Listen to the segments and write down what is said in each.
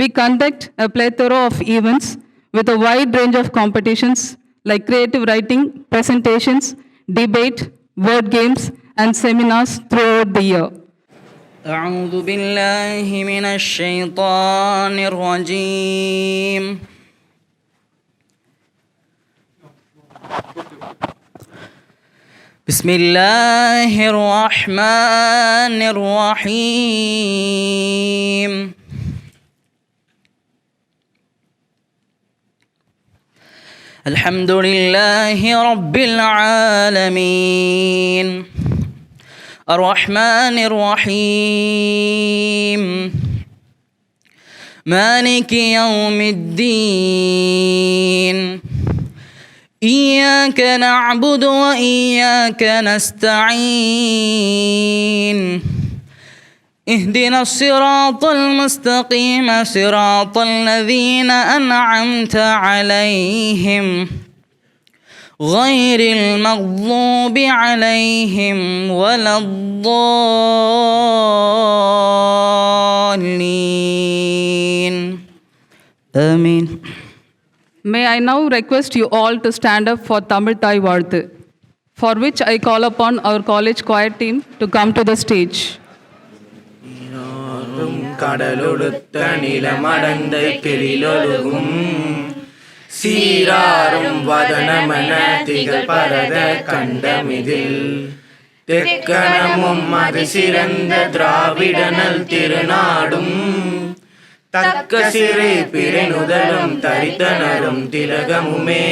We conduct a plethora of events with a wide range of competitions like creative writing, presentations, debate, word games, and seminars throughout the year. أعوذ بالله من الشيطان الرجيم. بسم الله الرحمن الرحيم. الحمد لله رب العالمين الرحمن الرحيم مالك يوم الدين إياك نعبد وإياك نستعين اهدنا الصراط المستقيم صراط الذين أنعمت عليهم غير المغضوب عليهم ولا الضالين آمين. May I now request you all to stand up for Tamil Thai Varthu, for which I call upon our college choir team to come to the stage. கடலொடுத்த நிலமடந்த கெளிலொழுகும் சீராரும் வதனமன திகழ் பரத கண்டமிதில் தெக்கணமும் அது சிறந்த திராவிடனல் திருநாடும் தக்க சிறு பிறைநுதலும் தரித்தனரும் திலகமுமே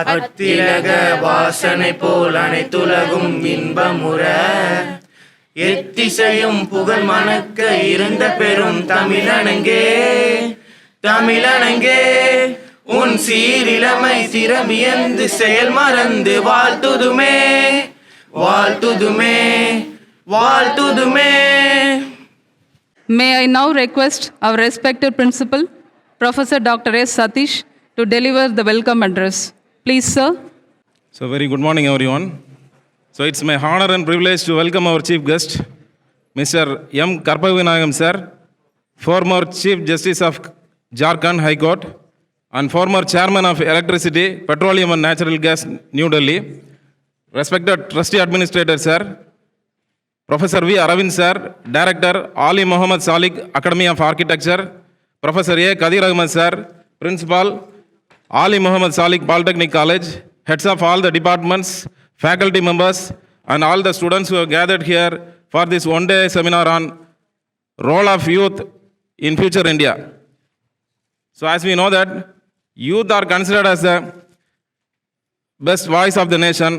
அத்திலக வாசனை போல் அனைத்துலகும் இன்பமுற எத்திசையும் புகழ் மணக்க இருந்த பெரும் தமிழனங்கே தமிழனங்கே உன் சீரிழமை திறமியந்து செயல் மறந்து வாழ்த்துதுமே வாழ்த்துதுமே வாழ்த்துதுமே. May I now request our respected principal, Professor Dr. S. Satish, to deliver the welcome address. Please, sir. So, very good morning, everyone. So, it's my honor and privilege to welcome our chief guest, Mr. M. Karpavinayagam, sir, former Chief Justice of Jharkhand High Court and former Chairman of Electricity, Petroleum and Natural Gas, New Delhi. Respected Trustee Administrator, sir, Professor V. Aravind, sir, Director, Ali Muhammad Salik, Academy of Architecture, Professor A. Kadir Ahmed, sir, Principal, Ali Muhammad Salik Polytechnic College, heads of all the departments, faculty members, and all the students who have gathered here for this one-day seminar on role of youth in future India. So as we know that youth are considered as the best voice of the nation,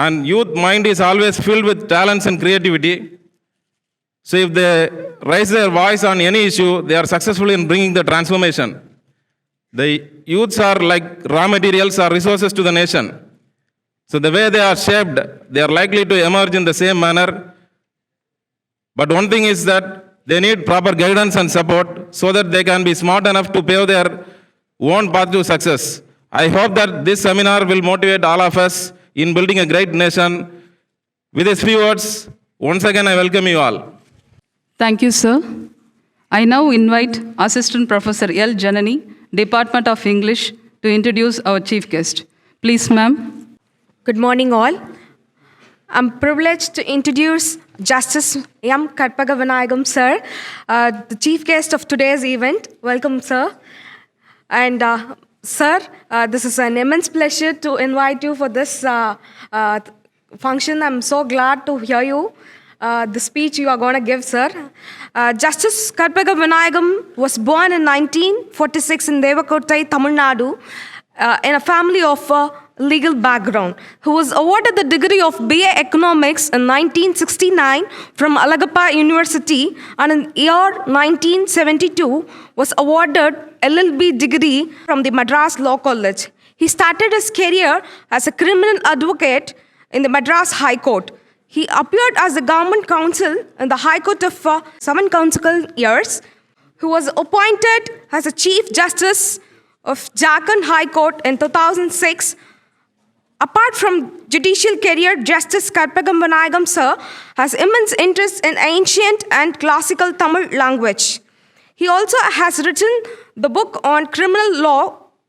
and youth mind is always filled with talents and creativity. So if they raise their voice on any issue, they are successful in bringing the transformation. The youths are like raw materials or resources to the nation. So the way they are shaped, they are likely to emerge in the same manner. But one thing is that they need proper guidance and support so that they can be smart enough to pave their own path to success. I hope that this seminar will motivate all of us in building a great nation. With these few words, once again I welcome you all. Thank you, sir. I now invite Assistant Professor L. Janani, Department of English, to introduce our chief guest. Please, ma'am. Good morning, all. I'm privileged to introduce Justice M. Karpavinayagam, sir, the chief guest of today's event. Welcome, sir. And, sir, this is an immense pleasure to invite you for this function. I'm so glad to hear you, the speech you are going to give, sir. Justice Karpavinayagam was born in 1946 in Devakottai, Tamil Nadu, in a family of legal background, who was awarded the degree of BA Economics in 1969 from Alagappa University, and in year 1972 was awarded LLB degree from the Madras Law College. He started his career as a criminal advocate in the Madras High Court. He appeared as a government counsel in the High Court of 7 consecutive years. He was appointed as a Chief Justice of Jharkhand High Court in 2006. Apart from judicial career, Justice Karpavinayagam, sir, has immense interest in ancient and classical Tamil language. He also has written the book on criminal law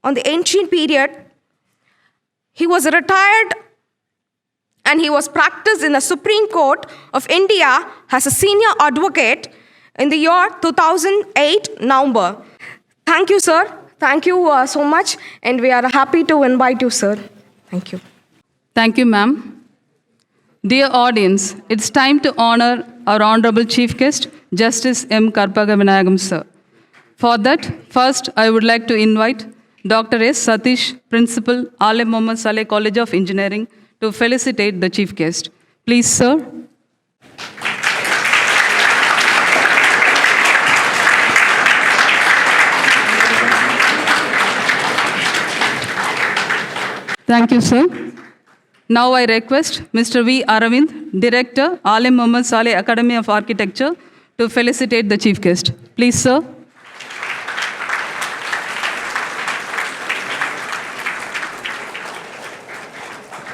on the ancient period. He was retired and he was practiced in the Supreme Court of India as a senior advocate in the year 2008 November. Thank you, sir. Thank you so much, and we are happy to invite you, sir. Thank you. Thank you, ma'am. Dear audience, it's time to honor our Honorable Chief Guest, Justice M. Karpaga Vinayagam, sir. For that, first, I would like to invite Dr. S. Satish, Principal, Alim Mohammad Saleh College of Engineering, to felicitate the Chief Guest. Please, sir. Thank you, sir. Now I request Mr. V. Aravind, Director, Alim Mohammad Saleh Academy of Architecture, to felicitate the Chief Guest. Please, sir.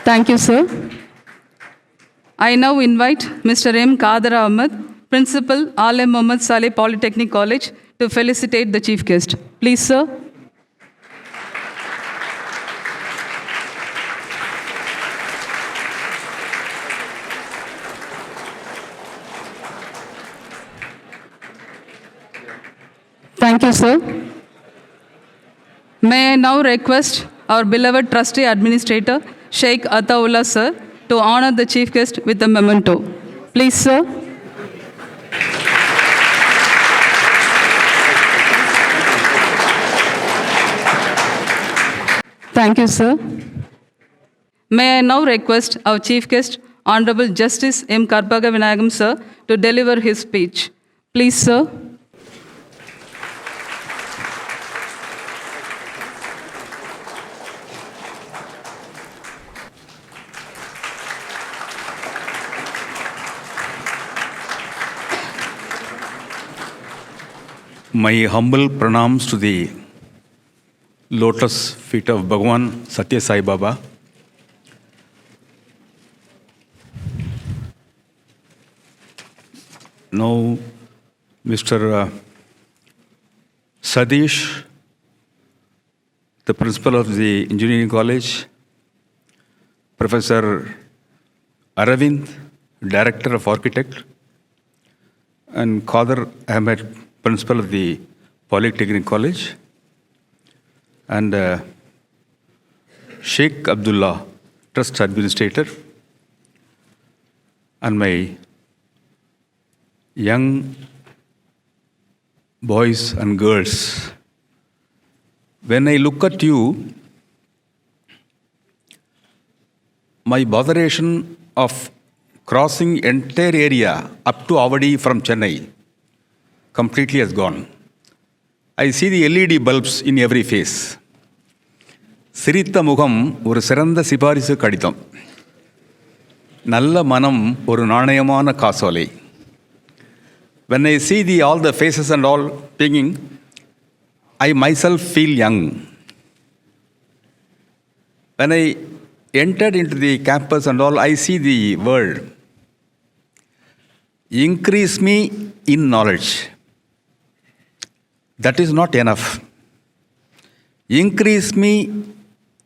Thank you, sir. I now invite Mr. M. Kader Ahmed, Principal, Alim Mohammad Saleh Polytechnic College, to felicitate the Chief Guest. Please, sir. Thank you, sir. May I now request our beloved trustee administrator, Sheikh Ataullah, sir, to honor the Chief Guest with a memento. Please, sir. Thank you, sir. May I now request our Chief Guest, Honorable Justice M. Karpaga Vinayagam, sir, to deliver his speech. Please, sir. My humble pranams to the lotus feet of Bhagwan Satya Sai Baba. Now, Mr. Sadish, the principal of the Engineering College, Professor Aravind, Director of Architect, and Qadir Ahmed, Principal of the Polytechnic College, and Sheikh Abdullah, Trust Administrator, and my young boys and girls. When I look at you, my botheration of crossing entire area up to Avadi from Chennai completely has gone. I see the LED bulbs in every face. Sirita Mugham ஒரு சிறந்த சிபாரிசு கடிதம். நல்ல மனம் ஒரு நாணயமான காசோலை. When I see all the faces and all pinging, I myself feel young. When I entered into the campus and all, I see the word. Increase me in knowledge. That is not enough. Increase me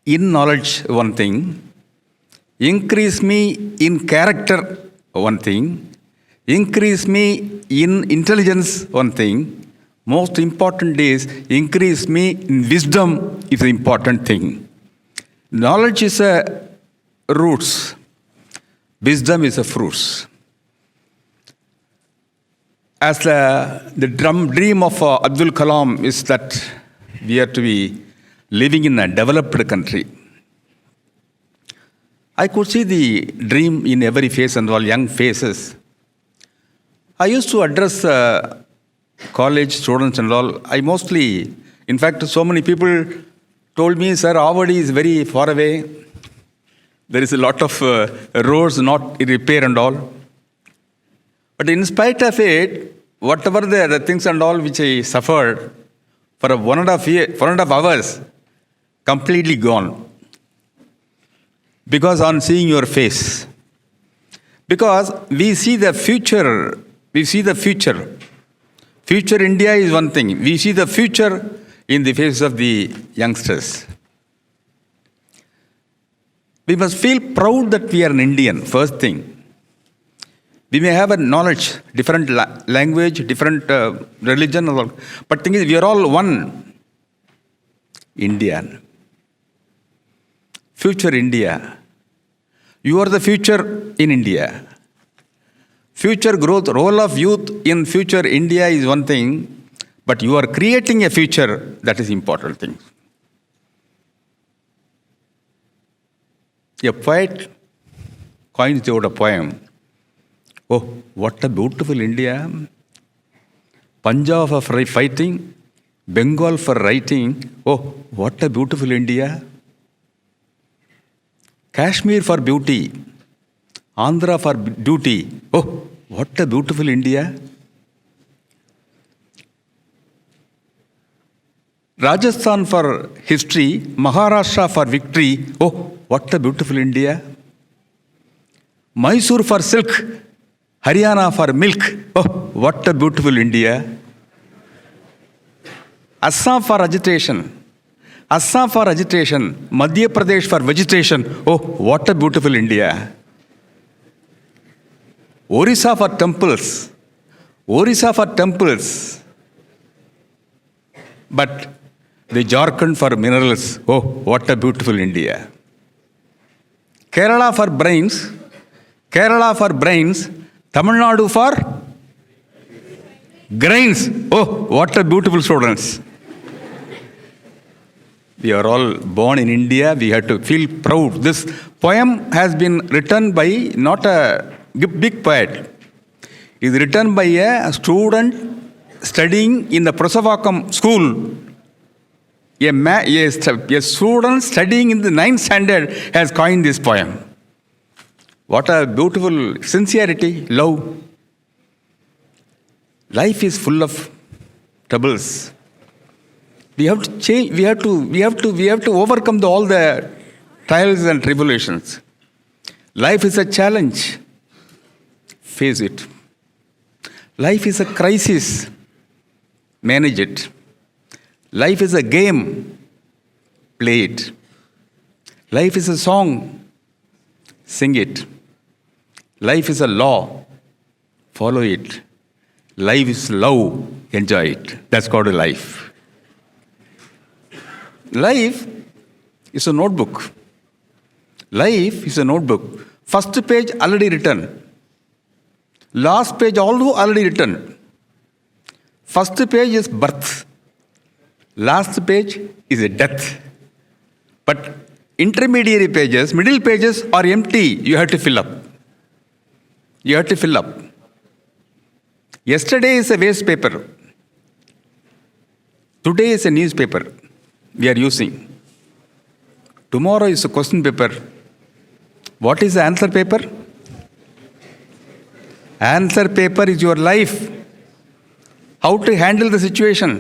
in knowledge, one thing. Increase me in character, one thing. Increase me in intelligence, one thing. Most important is increase me in wisdom is the important thing. Knowledge is a roots. Wisdom is a fruits. As the dream of Abdul Kalam is that we are to be living in a developed country. I could see the dream in every face and all young faces. I used to address college students and all. I mostly, in fact, so many people told me, sir, Avadi is very far away. There is a lot of roads not in repair and all. But in spite of it, whatever the things and all which I suffered for 1.5 hours, completely gone. Because on seeing your face. Because we see the future. We see the future. Future India is one thing. We see the future in the face of the youngsters. We must feel proud that we are an Indian, first thing. We may have a knowledge, different language, different religion, but thing is, we are all one Indian. Future India. You are the future in India. Future growth, role of youth in future India is one thing, but you are creating a future, that is important thing. A poet coins out a poem. Oh, what a beautiful India. Punjab for fighting, Bengal for writing. Oh, what a beautiful India. Kashmir for beauty, Andhra for duty. Oh, what a beautiful India. Rajasthan for history, Maharashtra for victory. Oh, what a beautiful India. Mysore for silk, Haryana for milk. Oh, what a beautiful India. Assam for agitation. Assam for agitation, Madhya Pradesh for vegetation. Oh, what a beautiful India. Orissa for temples. Orissa for temples. But the Jharkhand for minerals. Oh, what a beautiful India. Kerala for brains. Kerala for brains. Tamil Nadu for grains. Oh, what a beautiful students. We are all born in India. We have to feel proud. This poem has been written by not a big poet. It is written by a student studying in the Prasavakam school. A student studying in the 9th standard has coined this poem. What a beautiful sincerity, love. Life is full of troubles. We have to change. We have to overcome all the trials and tribulations. Life is a challenge. Face it. Life is a crisis. Manage it. Life is a game. Play it. Life is a song. Sing it. Life is a law. Follow it. Life is love. Enjoy it. That's called a life. Life is a notebook. Life is a notebook. First page already written. Last page also already written. First page is birth. Last page is a death. But intermediary pages, middle pages are empty. You have to fill up. You have to fill up. Yesterday is a waste paper. Today is a newspaper we are using. Tomorrow is a question paper. What is the answer paper? Answer paper is your life. How to handle the situation.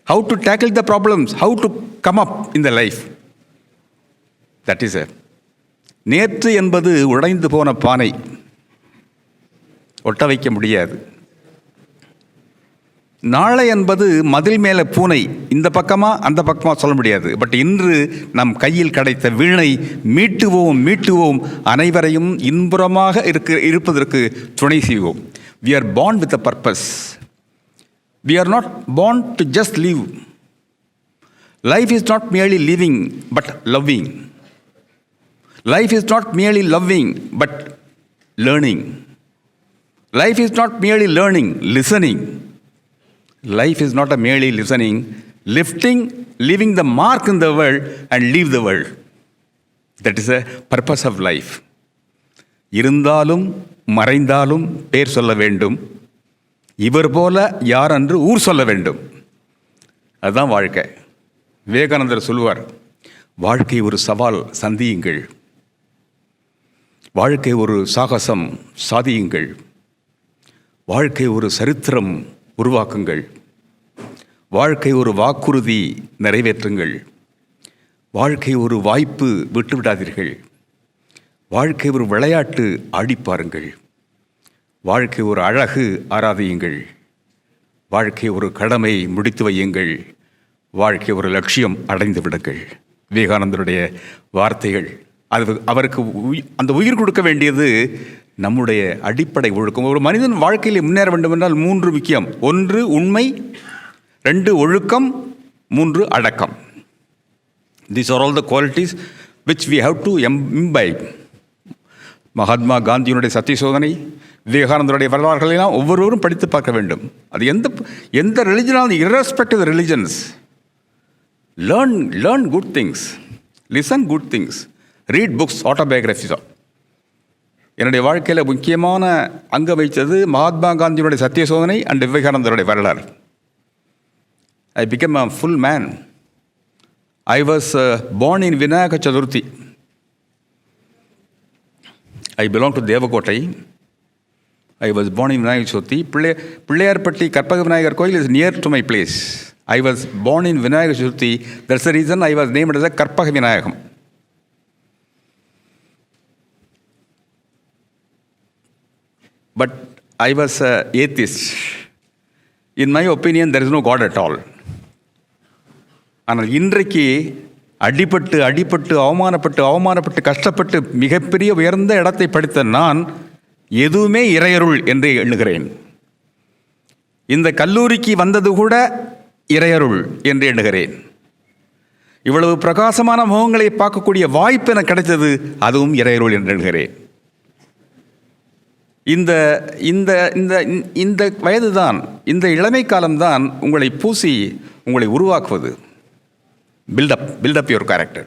How to tackle the problems. How to come up in the life. That is it. நேற்று என்பது உடைந்து போன பானை. ஒட்ட வைக்க முடியாது. நாளை என்பது மதில் மேலே பூனை. இந்த பக்கமா அந்த பக்கமா சொல்ல முடியாது. பட் இன்று நம் கையில் கிடைத்த வீணை மீட்டுவோம் மீட்டுவோம், அனைவரையும் இன்புறமாக இருப்பதற்கு துணை செய்வோம். We are born with a purpose. We are not born to just live. Life is not merely living but loving. Life is not merely loving but learning. Life is not merely learning, listening. Life is not a merely listening, lifting, leaving the mark in the world and leave the world. That is the purpose of life. இருந்தாலும் மறைந்தாலும் பேர் சொல்ல வேண்டும். இவர் போல யார் என்று ஊர் சொல்ல வேண்டும். அதுதான் வாழ்க்கை. விவேகானந்தர் சொல்லுவார், வாழ்க்கை ஒரு சவால், சந்தியுங்கள். வாழ்க்கை ஒரு சாகசம், சாதியுங்கள். வாழ்க்கை ஒரு சரித்திரம், உருவாக்குங்கள். வாழ்க்கை ஒரு வாக்குறுதி, நிறைவேற்றுங்கள். வாழ்க்கை ஒரு வாய்ப்பு, விட்டுவிடாதீர்கள். வாழ்க்கை ஒரு விளையாட்டு, ஆடிப்பாருங்கள். வாழ்க்கை ஒரு அழகு, ஆராதியுங்கள். வாழ்க்கை ஒரு கடமை முடித்து வையுங்கள், வாழ்க்கை ஒரு லட்சியம் அடைந்து விடுங்கள். விவேகானந்தருடைய வார்த்தைகள். அது அவருக்கு அந்த உயிர் கொடுக்க வேண்டியது நம்முடைய அடிப்படை ஒழுக்கம். ஒரு மனிதன் வாழ்க்கையில் முன்னேற வேண்டும் என்றால் 3 முக்கியம். 1 உண்மை, 2 ஒழுக்கம், 3 அடக்கம். These are all the qualities which we have to imbibe. Mahatma காந்தியினுடைய சத்திய சோதனை, விவேகானந்தருடைய வரலாறுகளெல்லாம் ஒவ்வொருவரும் படித்து பார்க்க வேண்டும். அது எந்த ரிலிஜனாலும் irrespective of religions, learn good things, listen good things, read books, autobiographies. என்னுடைய வாழ்க்கையில் முக்கியமான அங்கம் வைத்தது மகாத்மா காந்தியினுடைய சத்திய சோதனை அண்ட் விவேகானந்தருடைய வரலாறு. I became a full man. I was born in Vinayaka Chaturthi. I belong to Devakotai. I was born in Vinayaka Chaturthi. Pillayarpatti Karpaga Vinayakar Koil is near to my place. I was born in Vinayaka Chaturthi. That's the reason I was named as a Karpaga Vinayakam. But I was an atheist. In my opinion, there is no God at all. ஆனால் இன்றைக்கு அடிபட்டு அவமானப்பட்டு கஷ்டப்பட்டு மிகப்பெரிய உயர்ந்த இடத்தை படித்த நான் எதுவுமே இறையருள் என்று எண்ணுகிறேன். இந்த கல்லூரிக்கு வந்தது கூட இறையருள் என்று எண்ணுகிறேன். இவ்வளவு பிரகாசமான முகங்களை பார்க்கக்கூடிய வாய்ப்பு எனக்கு கிடைத்தது, அதுவும் இறையருள் என்று எண்ணுகிறேன். இந்த இந்த இந்த இந்த வயதுதான், இந்த இளமை காலம்தான் உங்களை பூசி உங்களை உருவாக்குவது. Build up your character.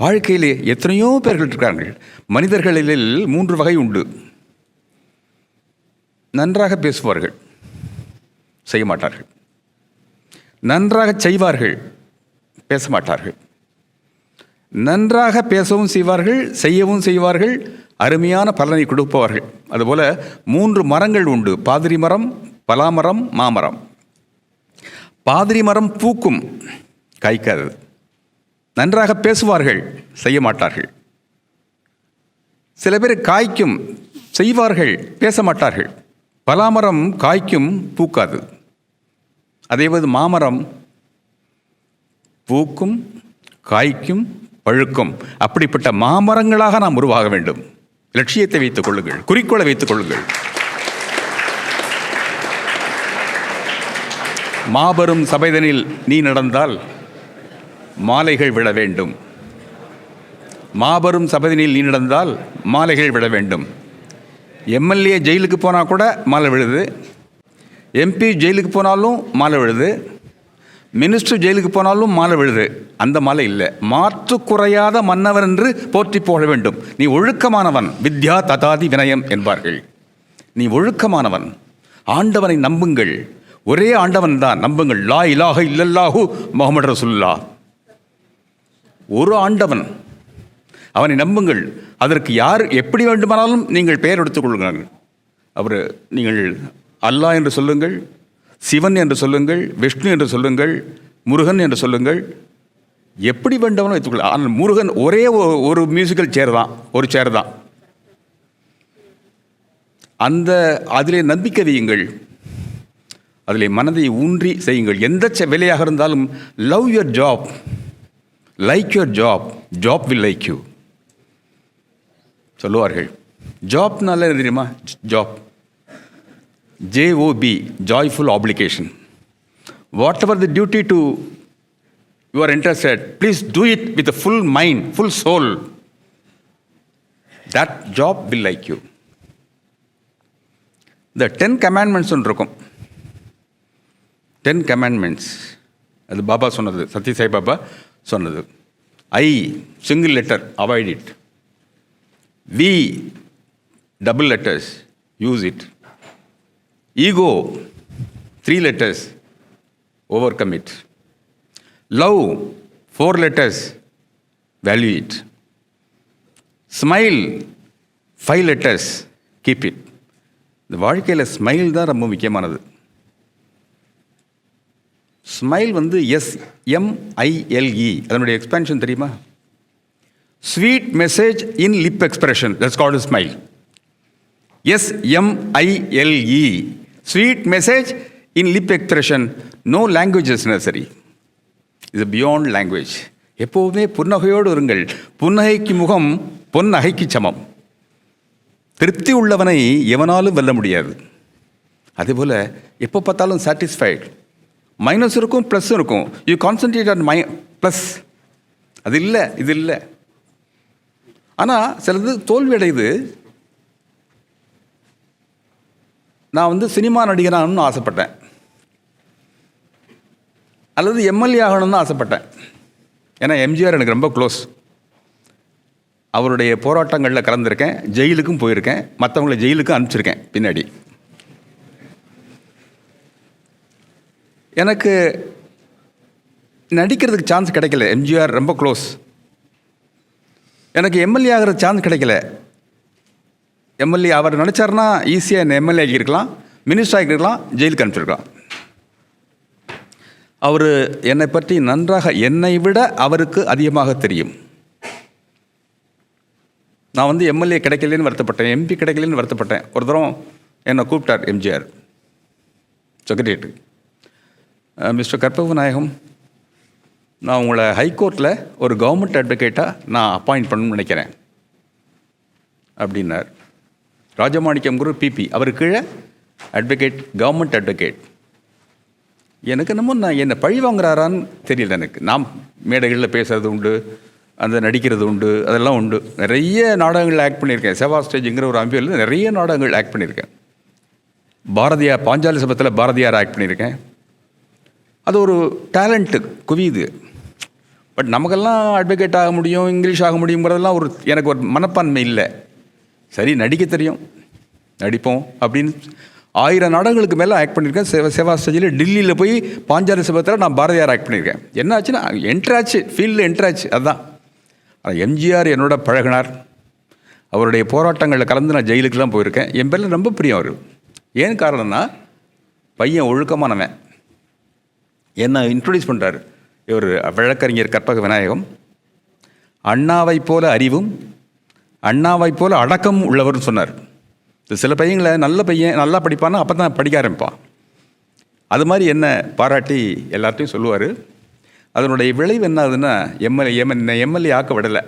வாழ்க்கையிலே எத்தனையோ பேர்கள் இருக்கிறார்கள். மனிதர்களில் 3 வகை உண்டு. நன்றாக பேசுவார்கள், செய்ய மாட்டார்கள். நன்றாக செய்வார்கள், பேச மாட்டார்கள். நன்றாக பேசவும் செய்வார்கள், செய்யவும் செய்வார்கள், அருமையான பலனை கொடுப்பவர்கள். அதுபோல 3 மரங்கள் உண்டு. பாதிரி மரம், பலாமரம், மாமரம். பாதிரி மரம் பூக்கும், காய்க்காது. நன்றாக பேசுவார்கள், செய்ய மாட்டார்கள். சில பேர் காய்க்கும், செய்வார்கள், பேச மாட்டார்கள். பலாமரம் காய்க்கும், பூக்காது. அதேபோது மாமரம் பூக்கும், காய்க்கும், பழுக்கும். அப்படிப்பட்ட மாமரங்களாக நாம் உருவாக வேண்டும். லட்சியத்தை வைத்துக் கொள்ளுங்கள், குறிக்கோளை வைத்துக் கொள்ளுங்கள். மாபெரும் சபைதனில் நீ நடந்தால் மாலைகள் விழ வேண்டும். மாபெரும் சபைதனில் நீ நடந்தால் மாலைகள் விழ வேண்டும். எம்எல்ஏ ஜெயிலுக்கு போனால் கூட மாலை விழுது, எம்பி ஜெயிலுக்கு போனாலும் மாலை விழுது, மினிஸ்டர் ஜெயிலுக்கு போனாலும் மாலை விழுது. அந்த மாலை இல்லை. மாற்று குறையாத மன்னவர் என்று போற்றி போக வேண்டும். நீ ஒழுக்கமானவன், வித்யா ததாதி வினயம் என்பார்கள். நீ ஒழுக்கமானவன், ஆண்டவனை நம்புங்கள். ஒரே ஆண்டவன் தான், நம்புங்கள். லா இலாஹ இல்லல்லாஹு முஹம்மது ரசூலுல்லாஹ். ஒரு ஆண்டவன், அவனை நம்புங்கள். அதற்கு யார் எப்படி வேண்டுமானாலும் நீங்கள் பெயர் எடுத்துக் கொள்ளுங்கள். அவர் நீங்கள் அல்லாஹ் என்று சொல்லுங்கள், சிவன் என்று சொல்லுங்கள், விஷ்ணு என்று சொல்லுங்கள், முருகன் என்று சொல்லுங்கள், எப்படி வேண்டாமலும் வைத்துக்கொள்ள. ஆனால் முருகன் ஒரே ஒரு மியூசிக்கல் சேர் தான், ஒரு சேர் தான். அந்த அதிலே நம்பிக்கை வையுங்கள், அதிலே மனதை ஊன்றி செய்யுங்கள். எந்த வேலையாக இருந்தாலும் love your job, like your job, job will like you சொல்லுவார்கள். ஜாப்னால என்ன தெரியுமா? Job, JOB, joyful obligation. Whatever the duty to you are interested, please do it with a full mind, full soul. That job will like you. The 10 commandments இருக்கும். 10 commandments. அது பாபா சொன்னது, சத்ய சாய் பாபா சொன்னது. I, single letter, avoid it. V, double letters, use it. Ego, 3 letters, overcome it. Love, 4 letters, value it. Smile, 5 letters, keep it. இந்த வாழ்க்கையில் smile தான் ரொம்ப முக்கியமானது. Smile வந்து SMILE, அதனுடைய எக்ஸ்பேன்ஷன் தெரியுமா? Sweet message in lip expression, that's called smile. SMILE, sweet message in lip expression, no language is necessary. It is beyond language. எப்போவுமே புன்னகையோடு இருங்கள். புன்னகைக்கு முகம் பொன்னகைக்கு சமம். திருப்தி உள்ளவனை எவனாலும் வெல்ல முடியாது. அதேபோல் எப்போ பார்த்தாலும் சாட்டிஸ்ஃபைடு. மைனஸ் இருக்கும், ப்ளஸ்ஸும் இருக்கும். You concentrate on plus. அது இல்லை, இது இல்லை. ஆனால் சிலது தோல்வி அடையுது. நான் சினிமா நடிகராகணும்னு ஆசைப்பட்டேன், அல்லது எம்எல்ஏ ஆகணும்னு ஆசைப்பட்டேன். ஏன்னா எம்ஜிஆர் எனக்கு ரொம்ப க்ளோஸ். அவருடைய போராட்டங்களில் கலந்துருக்கேன், ஜெயிலுக்கும் போயிருக்கேன், மற்றவங்களை ஜெயிலுக்கும் அனுப்பிச்சிருக்கேன் பின்னாடி. எனக்கு நடிக்கிறதுக்கு சான்ஸ் கிடைக்கல. எம்ஜிஆர் ரொம்ப க்ளோஸ். எனக்கு எம்எல்ஏ ஆகிற சான்ஸ் கிடைக்கல. எம்எல்ஏ அவர் நினச்சார்னா ஈஸியாக என்ன எம்எல்ஏ ஆகியிருக்கலாம், மினிஸ்டர் ஆகிருக்கலாம், ஜெயிலுக்கு அனுப்பிச்சிருக்கலாம். அவர் என்னை பற்றி நன்றாக, என்னை விட அவருக்கு அதிகமாக தெரியும். நான் எம்எல்ஏ கிடைக்கலன்னு வருத்தப்பட்டேன், எம்பி கிடைக்கலன்னு வருத்தப்பட்டேன். ஒரு தரம் என்னை கூப்பிட்டார் எம்ஜிஆர் செக்ரட்டரியேட்டு. மிஸ்டர் கற்பக விநாயகம், நான் உங்களை ஹைகோர்ட்டில் ஒரு கவர்மெண்ட் அட்வொகேட்டாக நான் அப்பாயிண்ட் பண்ணணும்னு நினைக்கிறேன் அப்படின்னார். ராஜமாணிக்கம் குரு பிபி, அவர் கீழே அட்வொகேட், கவர்மெண்ட் அட்வொகேட். எனக்கு என்னமோ என்னை பழி வாங்குறாரான்னு தெரியல. எனக்கு நான் மேடைகளில் பேசுகிறது உண்டு, அந்த நடிக்கிறது உண்டு, அதெல்லாம் உண்டு. நிறைய நாடகங்கள் ஆக்ட் பண்ணியிருக்கேன். சேவா ஸ்டேஜுங்கிற ஒரு அமைப்பில் நிறைய நாடகங்கள் ஆக்ட் பண்ணியிருக்கேன். பாரதியார், பாஞ்சாலி சபத்தில் பாரதியார் ஆக்ட் பண்ணியிருக்கேன். அது ஒரு டேலண்ட்டு குவியுது. பட் நமக்கெல்லாம் அட்வொகேட் ஆக முடியும், இங்கிலீஷ் ஆக முடியுங்கிறதெல்லாம் எனக்கு ஒரு மனப்பான்மை இல்லை. சரி, நடிக்க தெரியும், நடிப்போம் அப்படின்னு 1000 நாடகங்களுக்கு மேலே ஆக்ட் பண்ணியிருக்கேன். சேவா ஸ்டேஜில் டெல்லியில் போய் பாஞ்சாலி சபத்தில் நான் பாரதியார் ஆக்ட் பண்ணியிருக்கேன். என்ன ஆச்சுன்னா என்ட்ராச்சு, ஃபீல்டில் என்ட்ராச்சு. அதுதான். எம்ஜிஆர் என்னோட பழகினார். அவருடைய போராட்டங்களில் கலந்து நான் ஜெயிலுக்கெல்லாம் போயிருக்கேன். என் பேரில் ரொம்ப பிரியம் அவர். ஏன் காரணம்னா, பையன் ஒழுக்கமானவன். என்னை இன்ட்ரொடியூஸ் பண்ணுறாரு இவர் வழக்கறிஞர் கற்பக விநாயகம். அண்ணாவை போல அறிவும் அண்ணாவை போல அடக்கம் உள்ளவர்னு சொன்னார். சில பையங்களை நல்ல பையன் நல்லா படிப்பான்னா அப்போ தான் படிக்க ஆரம்பிப்பான். அது மாதிரி என்ன பாராட்டி எல்லார்ட்டையும் சொல்லுவார். அதனுடைய விளைவு என்ன ஆகுதுன்னா, எம்எல்ஏ ஆக்க விடலை,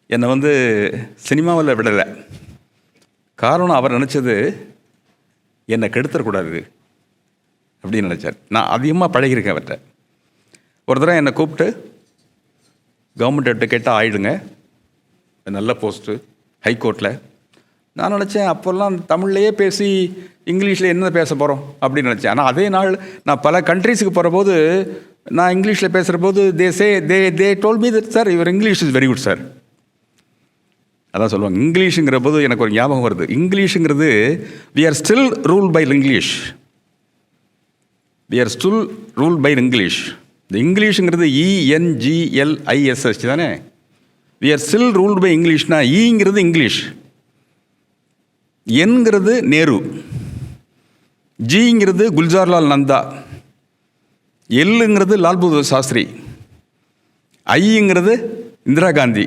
என்னை சினிமாவில் விடலை. காரணம், அவர் நினச்சது என்னை கெடுத்துடக்கூடாது அப்படின்னு நினச்சார். நான் அதிகமாக பழகியிருக்கேன் அவர்கிட்ட. ஒரு தடவை என்னை கூப்பிட்டு, கவர்மெண்ட் அட்வொகேட்டாக ஆயிடுங்க, நல்ல போஸ்ட்டு ஹைகோர்ட்டில். நான் நினச்சேன் அப்போல்லாம் தமிழ்லையே பேசி இங்கிலீஷில் என்ன பேச போகிறோம் அப்படின்னு நினச்சேன். ஆனால் அதே நாள் நான் பல கண்ட்ரீஸுக்கு போகிற போது, நான் இங்கிலீஷில் பேசுகிற போது they told me that sir your English is very good sir. அதான் சொல்லுவாங்க. இங்கிலீஷுங்கிற போது எனக்கு ஒரு ஞாபகம் வருது. இங்கிலீஷுங்கிறது we are still ruled by English. We are still ruled by English. இந்த இங்கிலீஷுங்கிறது ENGLISH தானே. We are still ruled by இங்கிலீஷ்னா, ஈங்கிறது இங்கிலீஷ், என்கிறது நேரு, ஜிங்கிறது குல்ஜார்லால் நந்தா, எல்லுங்கிறது லால் பகதூர் சாஸ்திரி, ஐங்கிறது இந்திரா காந்தி,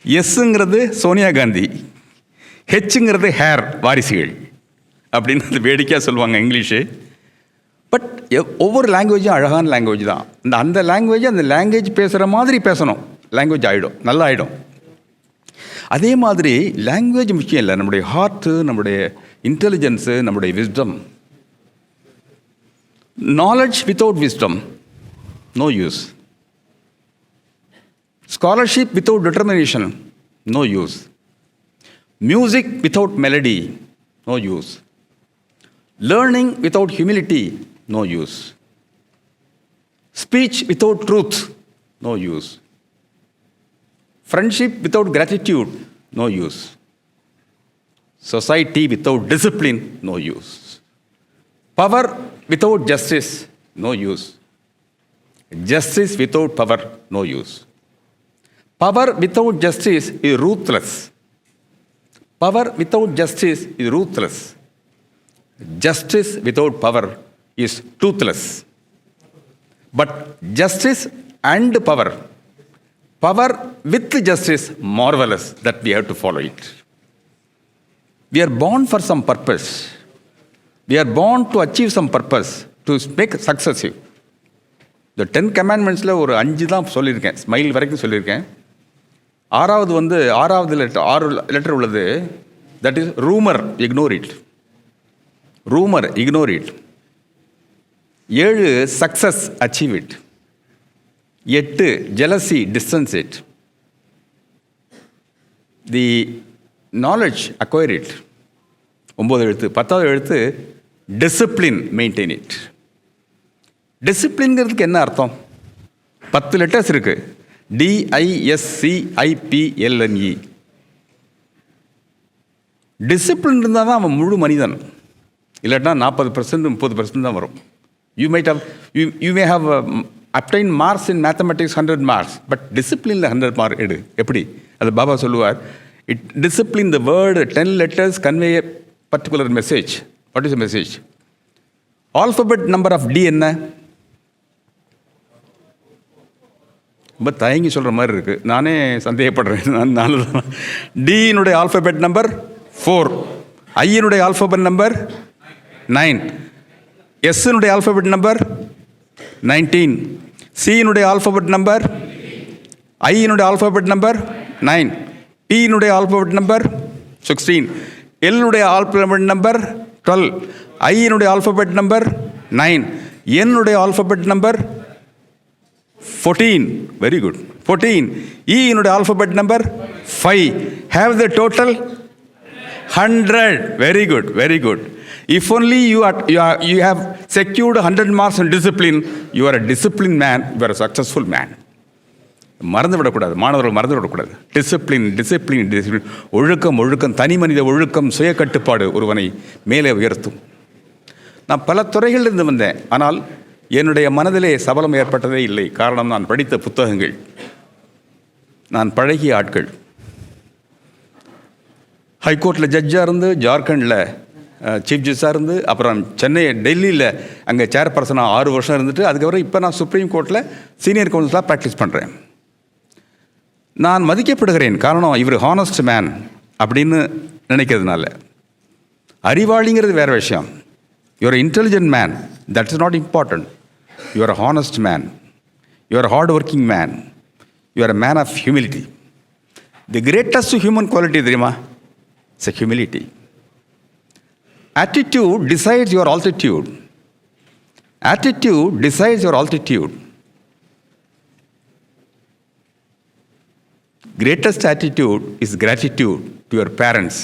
எஸ்ஸுங்கிறது சோனியா காந்தி, ஹெச்சுங்கிறது ஹேர் வாரிசுகள் அப்படின்னு வேடிக்கையாக சொல்லுவாங்க இங்கிலீஷு. பட் ஒவ்வொரு லாங்குவேஜும் அழகான லாங்குவேஜ் தான். அந்த லாங்குவேஜ் பேசுகிற மாதிரி பேசணும், லாங்குவேஜ் ஆகிடும், நல்லா ஆகிடும். அதே மாதிரி லாங்குவேஜ் முக்கியம் இல்லை, நம்முடைய ஹார்ட்டு, நம்முடைய இன்டெலிஜென்ஸு, நம்முடைய wisdom. Knowledge without wisdom no use. Scholarship without determination, no use. Music without melody, no use. Learning without humility, no use. Speech without truth, no use. Friendship without gratitude, no use. Society without discipline, no use. Power without justice, no use. Justice without power, no use. Power without justice is ruthless. Power without justice is ruthless. Justice without power is toothless. But justice and power, power with justice, marvelous, that we have to follow it. We are born for some purpose. We are born to achieve some purpose, to make successive. The 10 commandmentsல ஒரு 5 தான் சொல்லியிருக்கேன், smile வரைக்கும் சொல்லியிருக்கேன். ஆறாவது letter உள்ளது, that is rumor, ignore it. Rumor, ignore it. 7 success, achieve it. 8 jealousy, distance it. The knowledge, acquire it. 9 எழுத்து. 10வது எழுத்து discipline, maintain it. டிசிப்ளின்ங்கிறதுக்கு என்ன அர்த்தம்? 10 லெட்டர்ஸ் இருக்கு. DISCIPLNE. டிசிப்ளின் இருந்தால் தான் அவன் முழு மனிதன். இல்லாட்டினா 40% 30% தான் வரும். You may have obtained marks in mathematics 100 marks, but disciplineல 100 mark எடு. எப்படி? அது பாபா சொல்லுவார், discipline, the word 10 letters convey a particular message. What is the message? Alphabet number of D என்ன? ரொம்ப தயங்கி சொல்கிற மாதிரி இருக்குது, நானே சந்தேகப்படுறேன். டியினுடைய ஆல்ஃபபெட் நம்பர் 4, ஐயினுடைய ஆல்ஃபபெட் நம்பர் 9, எஸ்ஸினுடைய ஆல்ஃபபெட் நம்பர் 19, சியினுடைய ஆல்ஃபபெட் நம்பர், ஐயினுடைய ஆல்ஃபபெட் நம்பர் 9, பியினுடைய ஆல்ஃபபெட் நம்பர் 16, எல்லுடைய ஆல்ஃபபெட் நம்பர் 12, ஐயினுடைய ஆல்ஃபபெட் நம்பர் 9, என்னுடைய alphabet number 14. Very good. 14. E இனுடைய alphabet number 5. Have the total 100. Very good. Very good. If only you have secured 100 marks in discipline, you are a disciplined man, you are a successful man. மறந்து விடக்கூடாது, மாணவர்கள் மறந்து விடக்கூடாது. Discipline, discipline, discipline. ஒழுக்கம், தனி மனித ஒழுக்கம், சுய கட்டுப்பாடு ஒருவனை மேலே உயர்த்தும். நான் பல துறைகளிலிருந்து வந்தேன், ஆனால் என்னுடைய மனதிலே சபலம் ஏற்பட்டதே இல்லை. காரணம், நான் படித்த புத்தகங்கள், நான் பழகிய ஆட்கள். ஹைகோர்ட்டில் ஜட்ஜாக இருந்து, ஜார்க்கண்டில் சீஃப் ஜஸ்டாக இருந்து, அப்புறம் டெல்லியில் அங்கே சேர்பர்சனாக 6 வருஷம் இருந்துட்டு, அதுக்கப்புறம் இப்போ நான் சுப்ரீம் கோர்ட்டில் சீனியர் கவுன்சிலாக ப்ராக்டிஸ் பண்ணுறேன். நான் மதிக்கப்படுகிறேன். காரணம், இவர் ஹானஸ்ட் மேன் அப்படின்னு நினைக்கிறதுனால. அறிவாளிங்கிறது வேறு விஷயம். You are an intelligent man. That is not important. You are a honest man. You are a hard-working man. You are a man of humility. The greatest human quality, Dhrima, is humility. Attitude decides your altitude. Attitude decides your altitude. Greatest attitude is gratitude to your parents,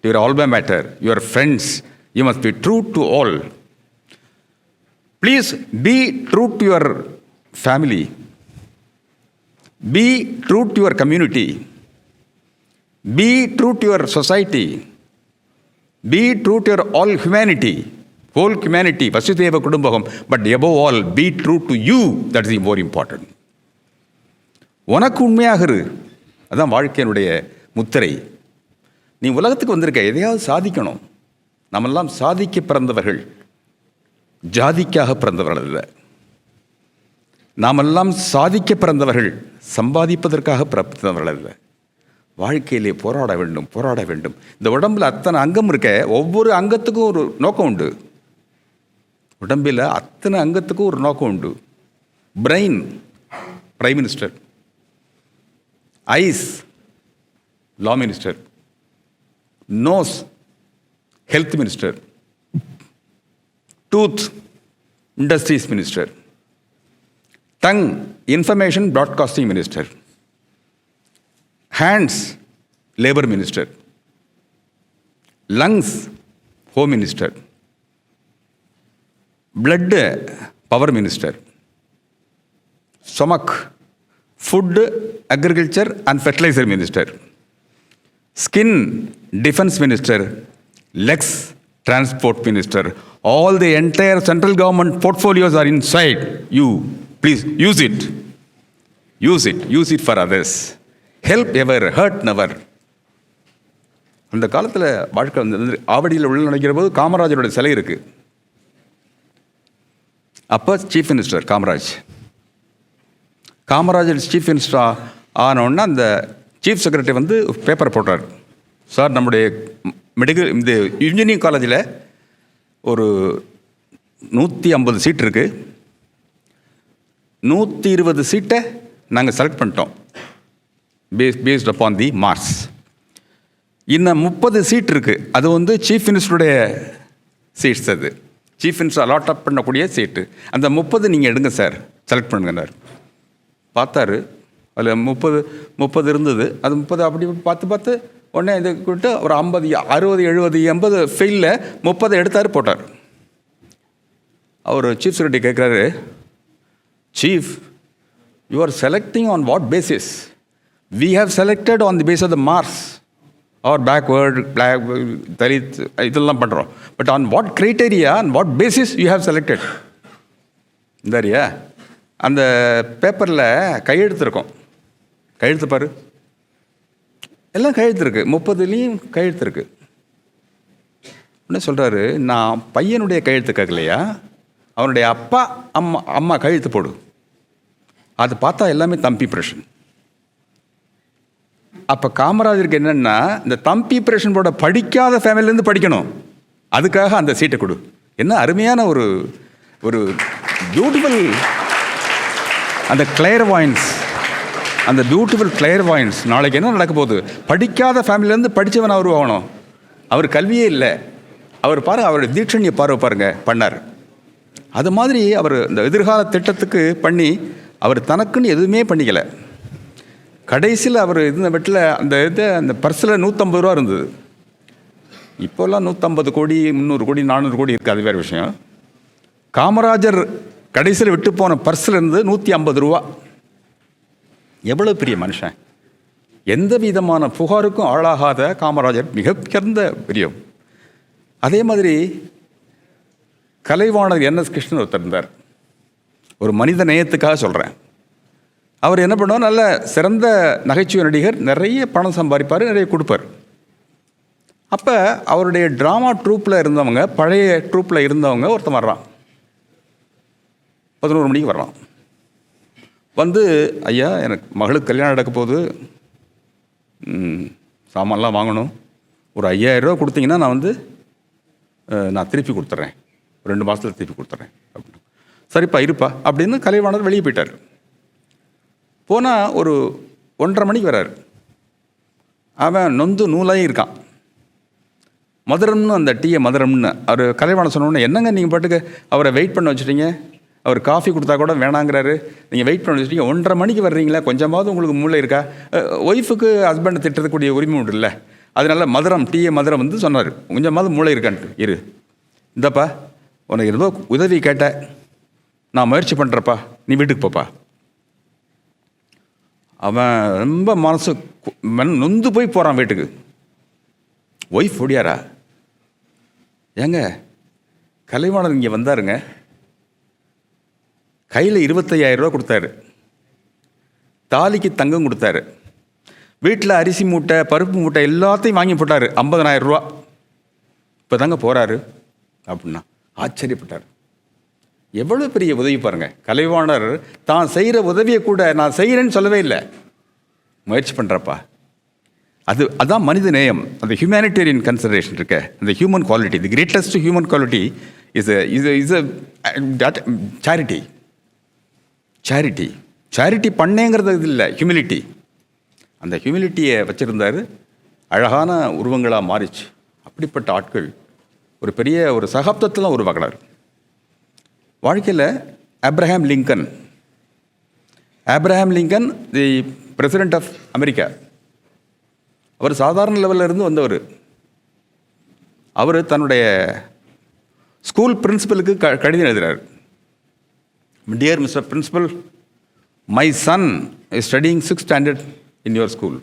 to your alma mater, your friends. You must be true to all. Please be true to your family. Be true to your community. Be true to your society. Be true to your all humanity. Whole humanity. Vasudhaiva Kudumbakam. But above all, be true to you. That is more important. உனக்கு உண்மையாக இரு. அதான் வாழ்க்கையினுடைய முத்திரை. நீ உலகத்துக்கு வந்திருக்க, எதையாவது சாதிக்கணும். நம்மெல்லாம் சாதிக்க பிறந்தவர்கள், ஜாதிக்காக பிறந்தவர்கள் அல்ல. நாமெல்லாம் சாதிக்க பிறந்தவர்கள், சம்பாதிப்பதற்காக பிறந்தவர்கள் அல்ல. வாழ்க்கையிலே போராட வேண்டும், போராட வேண்டும். இந்த உடம்பில் அத்தனை அங்கம் இருக்க, ஒவ்வொரு அங்கத்துக்கும் ஒரு நோக்கம் உண்டு. உடம்பில் அத்தனை அங்கத்துக்கும் ஒரு நோக்கம் உண்டு. Brain, prime minister. Eyes, law minister. Nose, health minister. Tooth, industries minister. Tongue, information broadcasting minister. Hands, labor minister. Lungs, home minister. Blood, power minister. Stomach, food, agriculture and fertilizer minister. Skin, defense minister. Legs, transport minister. All the entire central government portfolios are inside you. Please use it. Use it. Use it for others. Help ever, hurt never. அந்த காலத்தில் வாழ்க்கை வந்து ஆவடியில் உள்ள நினைக்கிற போது காமராஜருடைய சிலை இருக்கு. அப்போ chief minister Kamarajar chief minister ஆனோன்னா அந்த சீஃப் செக்ரட்டரி வந்து பேப்பர் போட்டார். சார், நம்முடைய மெடிக்கல் இந்த இன்ஜினியரிங் காலேஜில் ஒரு 150 சீட் இருக்குது. 120 சீட்டை நாங்கள் செலக்ட் பண்ணிட்டோம் பேஸ்ட் அப்பான் தி மார்க்ஸ். இன்னும் 30 சீட் இருக்குது. அது வந்து சீஃப் மினிஸ்டருடைய சீட்ஸ். அது சீஃப் மினிஸ்டர் அலாட் அப் பண்ணக்கூடிய சீட்டு. அந்த 30 நீங்கள் எடுங்க சார், செலக்ட் பண்ணுங்கன்னார். பார்த்தாரு, அதில் 30 இருந்தது. அது 30 அப்படி பார்த்து உடனே இது கூட்டு ஒரு 50, 60, 70, 80 ஃபெயிலில் 30 எடுத்தார், போட்டார். அவர் சீஃப் செக்ரட்டரி கேட்குறாரு, chief, you are selecting on what basis? We have selected on the base of the marks are backward, Dalit, இதெல்லாம் பண்ணுறோம். But on what criteria, on what basis you have selected? இந்தாரியா, அந்த பேப்பரில் கையெழுத்து இருக்கும். கையெழுத்து பாரு, எல்லாம் கையெழுத்து இருக்குது, 30லேயும் கையெழுத்து இருக்குது. உடனே சொல்கிறாரு, நான் பையனுடைய கையெழுத்து கேட்கலையா, அவனுடைய அப்பா அம்மா கையெழுத்து போடு. அது பார்த்தா எல்லாமே தம்பி பிரஷன். அப்போ காமராஜருக்கு என்னென்னா, இந்த தம்பி பிரஷன் போட படிக்காத ஃபேமிலியிலேருந்து படிக்கணும், அதுக்காக அந்த சீட்டை கொடு. என்ன அருமையான ஒரு ஒரு பியூட்டிஃபுல் அந்த கிளேர்வாயன்ஸ், அந்த பியூட்டிஃபுல் கிளேர்வாயன்ஸ். நாளைக்கு என்ன நடக்க போகுது? படிக்காத ஃபேமிலியிலேருந்து படித்தவன் அவர் ஆகணும். அவர் கல்வியே இல்லை. அவர் பாருங்கள், அவருடைய தீட்சணியை பாருங்க பண்ணார். அது மாதிரி அவர் இந்த எதிர்கால திட்டத்துக்கு பண்ணி அவர் தனக்குன்னு எதுவுமே பண்ணிக்கலை. கடைசியில் அவர் இருந்த வீட்டில் அந்த பர்ஸில் 150 ரூபா இருந்தது. இப்போல்லாம் 150 கோடி, 300 கோடி, 400 கோடி இருக்குது, அது வேறு விஷயம். காமராஜர் கடைசியில் விட்டு போன பர்ஸில் இருந்து 150 ரூபா. எவ்வளோ பெரிய மனுஷன்! எந்த விதமான புகாருக்கும் ஆளாகாத காமராஜர் மிக சிறந்த பிரியம். அதே மாதிரி கலைவாணர் NS கிருஷ்ணன் ஒருத்தர் இருந்தார். ஒரு மனித நேயத்துக்காக சொல்கிறேன். அவர் என்ன பண்ணுவார், நல்ல சிறந்த நகைச்சுவை நடிகர், நிறைய பணம் சம்பாதிப்பார், நிறைய கொடுப்பார். அப்போ அவருடைய ட்ராமா ட்ரூப்பில் இருந்தவங்க, பழைய ட்ரூப்பில் இருந்தவங்க ஒருத்தன் வர்றான். 11 மணிக்கு வர்றான். வந்து, ஐயா, எனக்கு மகளுக்கு கல்யாணம் நடக்க போகுது, சாமான்லாம் வாங்கணும், ஒரு 5000 ரூபா கொடுத்தீங்கன்னா நான் திருப்பி கொடுத்துட்றேன், 2 மாதத்தில் திருப்பி கொடுத்துட்றேன் அப்படின்னு. சரிப்பா, இருப்பா அப்படின்னு கலைவாணர் வெளியே போயிட்டார். போனால் ஒரு 1:30 மணிக்கு வர்றார். அவன் நொந்து நூலாகி இருக்கான். மதுரம்னு, அந்த டீயை மதுரம்னு அவர் கலைவாணர் சொன்னோன்னே, என்னங்க நீங்கள் பாட்டுக்கு அவரை வெயிட் பண்ண வச்சுட்டீங்க, அவர் காஃபி கொடுத்தா கூட வேணாங்கிறாரு, நீங்கள் வெயிட் பண்ண வச்சுட்டீங்க, 1:30 மணிக்கு வர்றீங்களா, கொஞ்சமாவது உங்களுக்கு மூளை இருக்கா? ஒய்ஃபுக்கு ஹஸ்பண்டை திட்டக்கூடிய உரிமை உண்டு இல்லை, அதனால மதுரம், டீயை மதுரம் சொன்னார், கொஞ்சமாவது மூளை இருக்கான்ட்டு. இந்தப்பா, உனக்கு ஏதோ உதவி கேட்ட, நான் முயற்சி பண்ணுறப்பா, நீ வீட்டுக்கு போப்பா. அவன் ரொம்ப மனசு நொந்து போய் போகிறான் வீட்டுக்கு. ஒய்ஃப் ஓடியாரா, ஏங்க கலைவாணர் இங்கே வந்தாருங்க, கையில் 25,000 ரூபா கொடுத்தாரு, தாலிக்கு தங்கம் கொடுத்தாரு, வீட்டில் அரிசி மூட்டை, பருப்பு மூட்டை எல்லாத்தையும் வாங்கி போட்டார், 50,000 ரூபா. இப்போ தாங்க போகிறாரு அப்படின்னா ஆச்சரியப்பட்டார். எவ்வளோ பெரிய உதவி பாருங்கள். கலைவாணர் தான் செய்கிற உதவியை கூட நான் செய்கிறேன்னு சொல்லவே இல்லை, முயற்சி பண்ணுறப்பா. அதுதான் மனித நேயம், அந்த ஹியூமனிடேரியன் கன்சிடரேஷன் இருக்க, அந்த human quality. The greatest human quality is charity. Charity பண்ணேங்கிறது இது இல்லை, ஹியூமிலிட்டி. அந்த ஹியூமிலிட்டியை வச்சுருந்தார், அழகான உருவங்களாக மாறிச்சு. அப்படிப்பட்ட ஆட்கள் ஒரு பெரிய ஒரு சகாப்தத்தில் உருவாக்கினார். வாழ்க்கையில் Abraham Lincoln the president of America. அவர் சாதாரண லெவலில் இருந்து வந்தவர். அவர் தன்னுடைய ஸ்கூல் பிரின்சிபலுக்கு கடிதம் எழுதுகிறார். Dear Mr. Principal, my son is studying 6th standard in your school.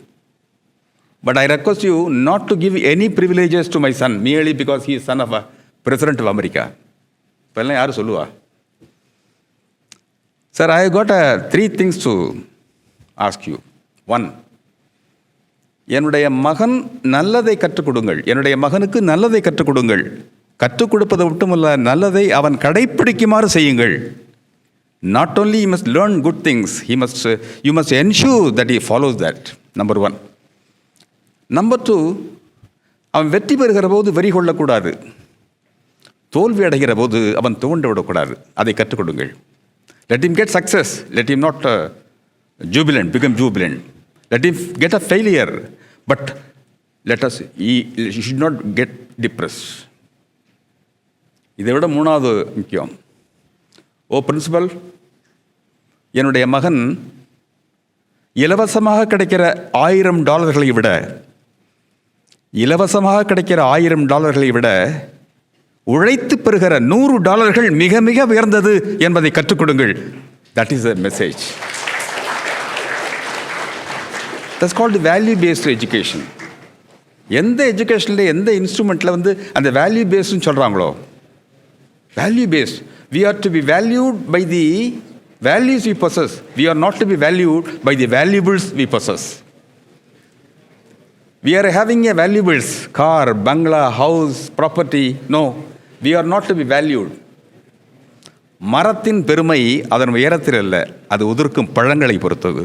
But I request you not to give any privileges to my son merely because he is son of a president of America. இப்போல்லாம் யார் சொல்லுவா? Sir, I have got 3 things to ask you. 1, என்னுடைய மகன் நல்லதை கற்றுக் கொடுங்கள். என்னுடைய மகனுக்கு நல்லதை கற்றுக் கொடுங்கள். கற்றுக் கொடுப்பது மட்டுமல்ல, நல்லதை அவன் கடைப்பிடிக்குமாறு செய்யுங்கள். Not only he must learn good things, you must ensure that he follows that. Number 1. Number 2, அவன் வெற்றி பெறுகிற போது வெறி கொள்ளக்கூடாது. தோல்வி அடைகிற போது அவன் துவண்டு விடக்கூடாது. அதை கற்றுக் கொடுங்கள். Let him get success. Let him not become jubilant. Let him get a failure. But he should not get depressed. இதை விட மூணாவது முக்கியம். பிரின்சிபல், என்னுடைய மகன் இலவசமாக கிடைக்கிற $1000 விட உழைத்து பெறுகிற $100 மிக மிக உயர்ந்தது என்பதை கற்றுக் கொடுங்கள். That is the message. That's called value based education. எந்த எஜுகேஷனில் எந்த இன்ஸ்ட்ருமெண்ட்டில் அந்த வேல்யூ பேஸ்டுன்னு சொல்கிறாங்களோ, value based, we are to be valued by the values we possess. We are not to be valued by the valuables we possess. We are having a valuables, car, bungalow, house, property. No, we are not to be valued. மரத்தின் பெருமை அதன் உயரத்தில் அல்ல, அது உதிர்க்கும் பழங்களை பொறுத்தது.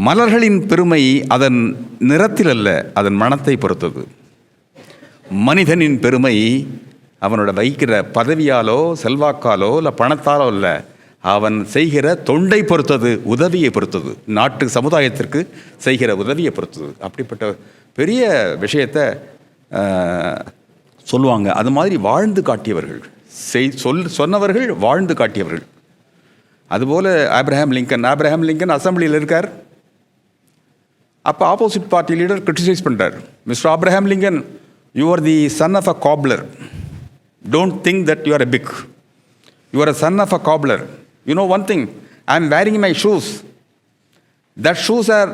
மலர்களின் பெருமை அதன் நிறத்தில் அல்ல, அதன் மணத்தை பொறுத்தது. மனிதனின் பெருமை அவனோட வைக்கிற பதவியாலோ செல்வாக்காலோ இல்லை பணத்தாலோ இல்லை, அவன் செய்கிற தொண்டை பொறுத்தது, உதவியை பொறுத்தது, நாட்டு சமுதாயத்திற்கு செய்கிற உதவியை பொறுத்தது. அப்படிப்பட்ட பெரிய விஷயத்தை சொல்லுவாங்க. அது மாதிரி வாழ்ந்து காட்டியவர்கள், சொன்னவர்கள் வாழ்ந்து காட்டியவர்கள். அதுபோல் ஆப்ரஹாம் லிங்கன் அசம்பிளியில் இருக்கார். அப்போ ஆப்போசிட் பார்ட்டி லீடர் கிரிட்டிசைஸ் பண்ணுறார். Mister Abraham Lincoln, you are the son of a cobbler. Don't think that you are a big. You are a son of a cobbler. You know one thing, I am wearing my shoes. That shoes are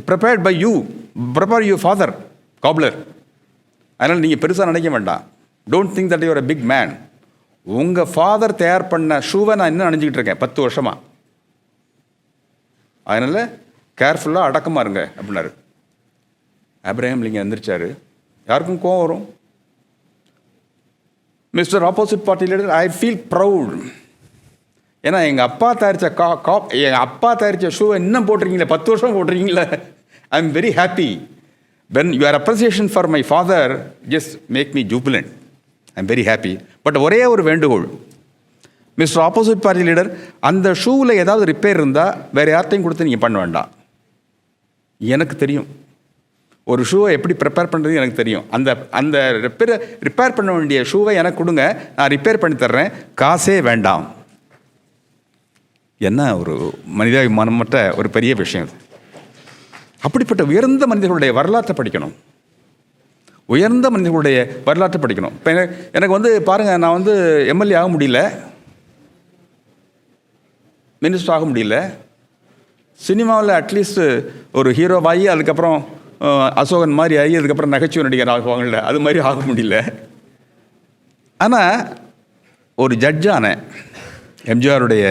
prepared by you. Prepare your father, cobbler. அதனால் நீங்கள் பெருசாக நினைக்க வேண்டாம். Don't think that you are a big man. உங்கள் father தயார் பண்ண ஷூவை நான் இன்னும் நினைஞ்சிக்கிட்டு இருக்கேன் 10 வருஷமாக. அதனால் கேர்ஃபுல்லாக அடக்கமாக இருங்க அப்படின்னாரு. ஆப்ரஹாம் லிங்கன் எந்திரிச்சாரு. யாருக்கும் கோவம் வரும். Mister opposite party leader, I feel proud. ஏன்னா எங்கள் அப்பா தயாரித்த ஷூவை இன்னும் போட்டிருக்கீங்களே, 10 வருஷம் போட்டிருக்கீங்களே. I am very happy. When your appreciation for my father just make me jubilant. I am very happy. But ஒரே ஒரு வேண்டுகோள், மிஸ்டர் ஆப்போசிட் பார்ட்டி லீடர், அந்த ஷூவில் ஏதாவது ரிப்பேர் இருந்தால் வேறு யார்ட்டையும் கொடுத்து நீங்கள் பண்ண வேண்டாம். எனக்கு தெரியும் ஒரு ஷூவை எப்படி ப்ரிப்பேர் பண்ணுறது, எனக்கு தெரியும். அந்த ரிப்பேர் பண்ண வேண்டிய ஷூவை எனக்கு கொடுங்க, நான் ரிப்பேர் பண்ணி தர்றேன், காசே வேண்டாம். என்ன ஒரு மனிதாபிமானமற்ற ஒரு பெரிய விஷயம் இது. அப்படிப்பட்ட உயர்ந்த மனிதர்களுடைய வரலாற்றை படிக்கணும். உயர்ந்த மனிதர்களுடைய வரலாற்றை படிக்கணும். இப்போ எனக்கு பாருங்கள், நான் எம்எல்ஏ ஆக முடியல, மினிஸ்டர் ஆக முடியல, சினிமாவில் அட்லீஸ்ட் ஒரு ஹீரோவாகி அதுக்கப்புறம் அசோகன் மாதிரி ஆகி அதுக்கப்புறம் நகைச்சுவை நடிகர் ஆகுவாங்கள்ல, அது மாதிரி ஆக முடியல. ஆனால் ஒரு ஜட்ஜானேன். எம்ஜிஆருடைய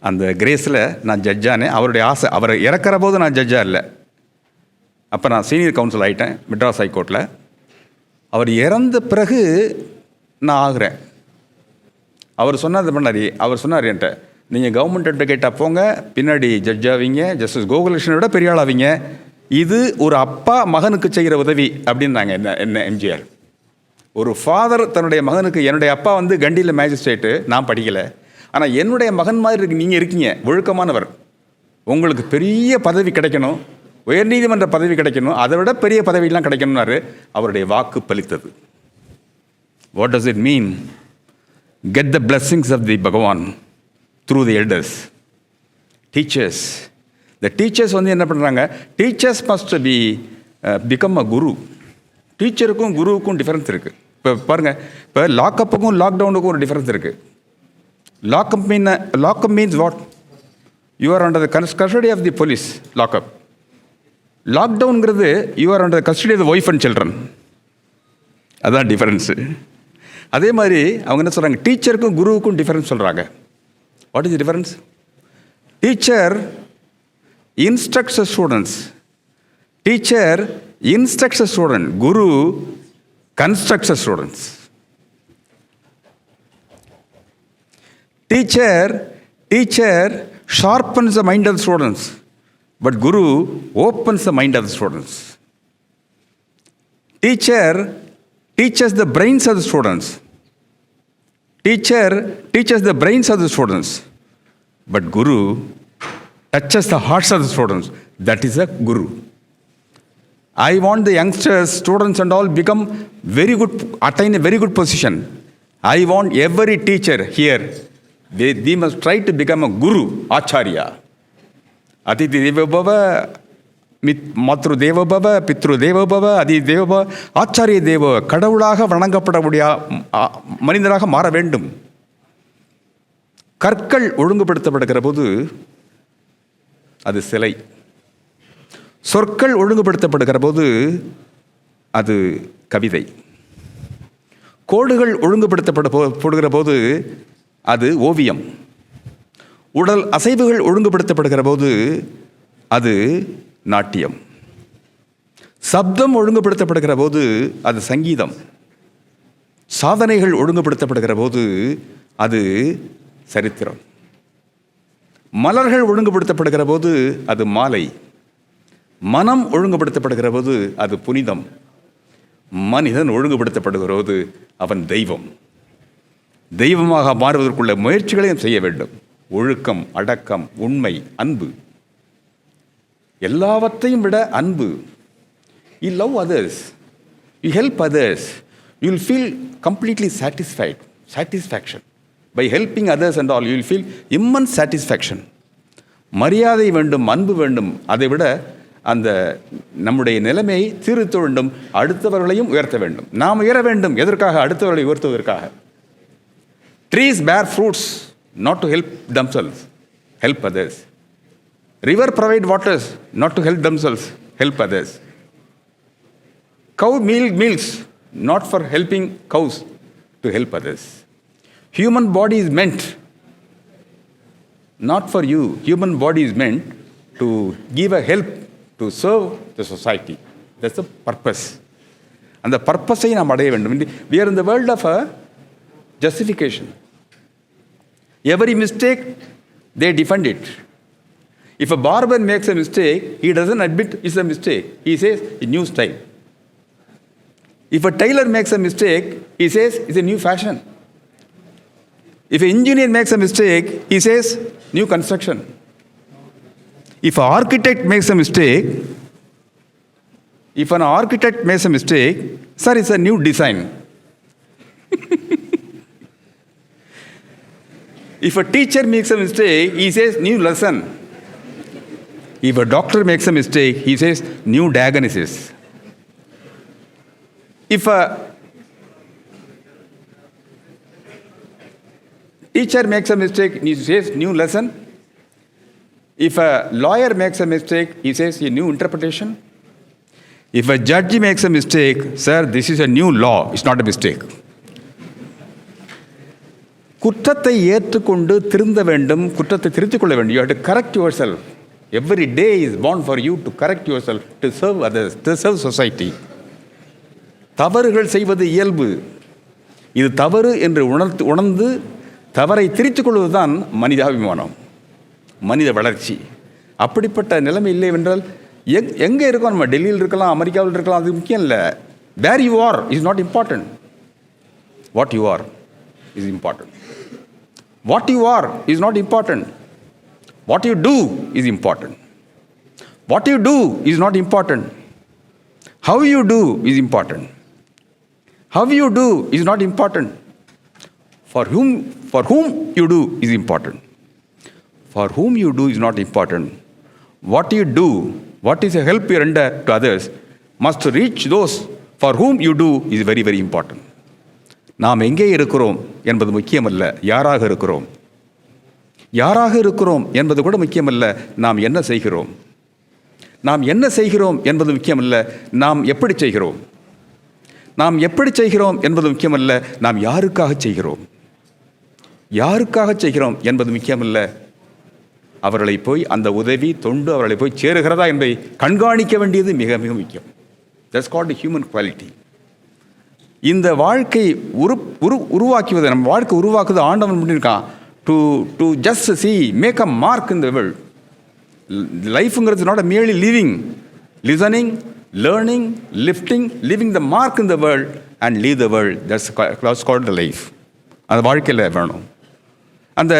அந்த கிரேஸில் நான் ஜட்ஜானேன். அவருடைய ஆசை, அவரை இறக்குற போது நான் ஜட்ஜாக இல்லை. அப்போ நான் சீனியர் கவுன்சில் ஆகிட்டேன் மெட்ராஸ் ஹைகோர்ட்டில். அவர் இறந்த பிறகு நான் ஆகிறேன். அவர் சொன்னார் என்கிட்ட, நீங்கள் கவர்மெண்ட் அட்வொகேட்டாக போங்க, பின்னாடி ஜட்ஜ் ஆவீங்க, ஜஸ்டிஸ் கோகுலகிருஷ்ணனை விட பெரிய ஆள் ஆவீங்க. இது ஒரு அப்பா மகனுக்கு செய்கிற உதவி அப்படின்னாங்க என்ன எம்ஜிஆர். ஒரு ஃபாதர் தன்னுடைய மகனுக்கு, என்னுடைய அப்பா கண்டியில் மேஜிஸ்ட்ரேட்டு, நான் படிக்கலை, ஆனால் என்னுடைய மகன் மாதிரி நீங்கள் இருக்கீங்க, ஒழுக்கமானவர், உங்களுக்கு பெரிய பதவி கிடைக்கணும், உயர்நீதிமன்ற பதவி கிடைக்கணும், அதை விட பெரிய பதவியெல்லாம் கிடைக்கணும்னாரு. அவருடைய வாக்கு பலித்தது. What does it mean? Get the blessings of the Bhagwan through the elders, teachers. இந்த டீச்சர்ஸ் என்ன பண்ணுறாங்க? Teachers must be become a guru. டீச்சருக்கும் குருவுக்கும் டிஃப்ரென்ஸ் இருக்குது. இப்போ பாருங்கள், இப்போ லாக்கப்புக்கும் லாக்டவுனுக்கும் ஒரு டிஃப்ரென்ஸ் இருக்குது. Lockup means what? You are under the custody of the police. Lockup. லாக்டவுனுங்கிறது you are under the custody of the wife and children. அதுதான் டிஃப்ரென்ஸு. அதே மாதிரி அவங்க என்ன சொல்கிறாங்க? டீச்சருக்கும் குருவுக்கும் டிஃப்ரென்ஸ் சொல்கிறாங்க. What is the difference? Teacher instructs the students. Teacher instructs the student. Guru constructs the students. Teacher sharpens the mind of the students, but Guru opens the mind of the students. teaches the brains of the students. Teacher teaches the brains of the students. But Guru touches the hearts of the students. That is a Guru. I want the youngsters, students and all become very good, attain a very good position. I want every teacher here, they must try to become a Guru, Acharya. Aditi Deva Bhava, Matru Deva Bhava, Pitru Deva Bhava, Aditi Deva Bhava, Acharya Deva, கடவுளாக வணங்கப்படக்கூடிய மனிதராக மாற வேண்டும். கற்கள் ஒழுங்குபடுத்தப்படுகிற போது அது சிலை. சொற்கள் ஒழுங்குபடுத்தப்படுகிற போது அது கவிதை. கோடுகள் ஒழுங்குபடுத்தப்படுகிற போது அது ஓவியம். உடல் அசைவுகள் ஒழுங்குபடுத்தப்படுகிற போது அது நாட்டியம். சப்தம் ஒழுங்குபடுத்தப்படுகிற போது அது சங்கீதம். சாதனைகள் ஒழுங்குபடுத்தப்படுகிற போது அது சரித்திரம். மலர்கள் ஒழுங்குபடுத்தப்படுகிற போது அது மாலை. மனம் ஒழுங்குபடுத்தப்படுகிற போது அது புனிதம். மனிதன் ஒழுங்குபடுத்தப்படுகிற போது அவன் தெய்வம். தெய்வமாக மாறுவதற்குள்ள முயற்சிகளையும் செய்ய வேண்டும். ஒழுக்கம், அடக்கம், உண்மை, அன்பு, எல்லாவற்றையும் விட அன்பு. You love others, you help others, you will feel completely satisfaction. By helping others and all, you will feel immense satisfaction. மரியாதை வேண்டும், அன்பு வேண்டும். அதை விட அந்த நம்முடைய நிலைமையை திருத்த வேண்டும், அடுத்தவர்களையும் உயர்த்த வேண்டும். நாம் உயர வேண்டும். எதற்காக? அடுத்தவர்களை உயர்த்துவதற்காக. Trees bear fruits not to help themselves, help others. River provide waters not to help themselves, help others. Cow milks not for helping cows, to help others. Human body is meant not for you. Human body is meant to give a help, to serve the society. That's the purpose. And the purpose ஐ நாம் அடைய வேண்டும். We are in the world of a justification. Every mistake, they defend it. If a barber makes a mistake, he doesn't admit it's a mistake. He says, a new style. If a tailor makes a mistake, he says, it's a new fashion. If an engineer makes a mistake, he says, new construction. If an architect makes a mistake, sir, it's a new design. If a teacher makes a mistake, he says, new lesson. If a doctor makes a mistake, he says, new diagnosis. If a teacher makes a mistake, he says, new lesson. If a lawyer makes a mistake, he says, a new interpretation. If a judge makes a mistake, sir, this is a new law, it's not a mistake. குற்றத்தை ஏற்றுக்கொண்டு திருந்த வேண்டும், குற்றத்தை திருத்திக் கொள்ள வேண்டும். You have to correct yourself. Every day is born for you to correct yourself, to serve others, to serve society. தவறுகள் செய்வது இயல்பு. இது தவறு என்று உணர்ந்து தவறை திருத்திக் கொள்வதுதான் மனிதாபிமானம், மனித வளர்ச்சி. அப்படிப்பட்ட நிலைமை இல்லை என்றால் எங்கே இருக்கோம்? நம்ம டெல்லியில் இருக்கலாம், அமெரிக்காவில் இருக்கலாம், அது முக்கியம் இல்லை. Where you are is not important. What you are is important. What you are is not important. What you do is important. What you do is not important. How you do is important. How you do is not important. For whom you do is important. For whom you do is not important. What you do, what is a help you render to others, must reach those for whom you do is very, very important. நாம் எங்கே இருக்கிறோம் என்பது முக்கியமல்ல, யாராக இருக்கிறோம். யாராக இருக்கிறோம் என்பது கூட முக்கியமல்ல, நாம் என்ன செய்கிறோம். நாம் என்ன செய்கிறோம் என்பது முக்கியமல்ல, நாம் எப்படி செய்கிறோம். நாம் எப்படி செய்கிறோம் என்பது முக்கியமல்ல, நாம் யாருக்காக செய்கிறோம். யாருக்காக செய்கிறோம் என்பது முக்கியமல்ல, அவர்களை போய் அந்த உதவி தொண்டு அவர்களை போய் சேருகிறதா என்பதை கண்காணிக்க வேண்டியது மிக மிக முக்கியம். That's called human quality. இந்த வாழ்க்கை உருவாக்குவது, நம்ம வாழ்க்கை உருவாக்குவது ஆண்டவன் பண்ணியிருக்கான். To just see, make a mark in the world. Life is not merely living, listening, learning, lifting, leaving the mark in the world. and leave the world. That's called the life. அந்த வாழ்க்கையில் வேணும். அந்த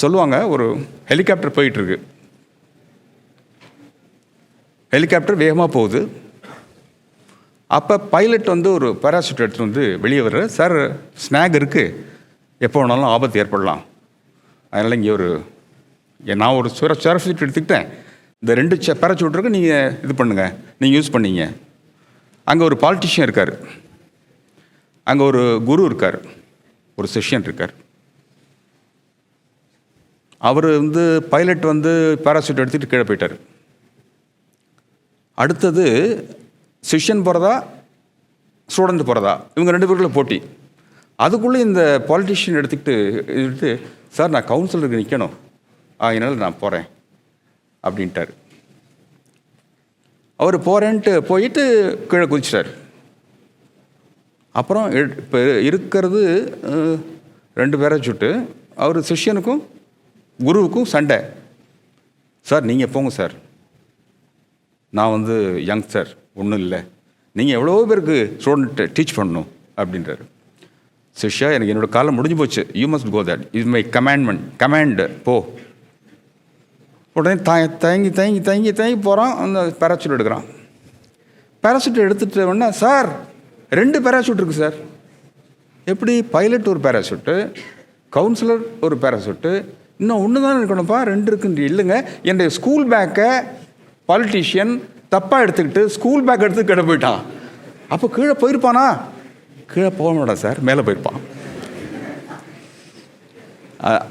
சொல்லுவாங்க, ஒரு helicopter போயிட்டுருக்கு. Helicopter வேகமாக போகுது. அப்போ பைலட் வந்து ஒரு பேராசூட் எடுத்துகிட்டு வந்து வெளியே வர்ற, சார் ஸ்னாக் இருக்குது, எப்போ வேணாலும் ஆபத்து ஏற்படலாம், அதனால் இங்கே நான் ஒரு பேராசூட் எடுத்துக்கிட்டேன், இந்த 2 பேராசூட் இருக்குது, நீங்கள் இது பண்ணுங்கள், நீங்கள் யூஸ் பண்ணீங்க. அங்கே ஒரு பாலிட்டிஷியன் இருக்கார், அங்கே ஒரு குரு இருக்கார், ஒரு செஷன் இருக்கார். அவர் வந்து பைலட் வந்து பேராசூட் எடுத்துகிட்டு கீழே போயிட்டார். அடுத்தது செஷன் போகிறதா ஸ்டூடெண்ட் போகிறதா, இவங்க 2 பேருக்குள்ள போட்டி. அதுக்குள்ளே இந்த பாலிட்டிஷியன் எடுத்துக்கிட்டு சார் நான் கவுன்சிலருக்கு நிற்கணும், அதனால் நான் போகிறேன் அப்படின்ட்டார். அவர் போகிறேன்ட்டு போயிட்டு கீழே குதிச்சிட்டார். அப்புறம் இப்போ இருக்கிறது 2 பேராசூட்டு. அவர் சிஷ்யனுக்கும் குருவுக்கும் சண்டை. சார் நீங்கள் போங்க சார், நான் வந்து யங் சார், ஒன்றும் இல்லை, நீங்கள் எவ்வளோ பேருக்கு ஸ்டூடெண்ட்டை டீச் பண்ணணும் அப்படின்றாரு. சிஷ்யா, எனக்கு என்னோடய காலம் முடிஞ்சு போச்சு, you must go that, is my command, போ. உடனே தயங்கி தயங்கி தயங்கி தயங்கி போகிறான். அந்த பேராசூட் எடுக்கிறான். பேராசூட் எடுத்துகிட்டு வேணா, சார் 2 பேராசூட் இருக்குது சார். எப்படி? பைலட் ஒரு பேராசூட்டு, கவுன்சிலர் ஒரு பேராசூட்டு, இன்னும் ஒன்று தான் இருக்கணும்ப்பா, 2 இருக்குன்ற. இல்லைங்க, என்னுடைய ஸ்கூல் பேக்கை பாலிட்டிஷியன் தப்பாக எடுத்துக்கிட்டு ஸ்கூல் பேக் எடுத்து கீழே போயிட்டான். அப்போ கீழே போயிருப்பானா? கீழே போக மாட்டான் சார், மேலே போயிருப்பான்.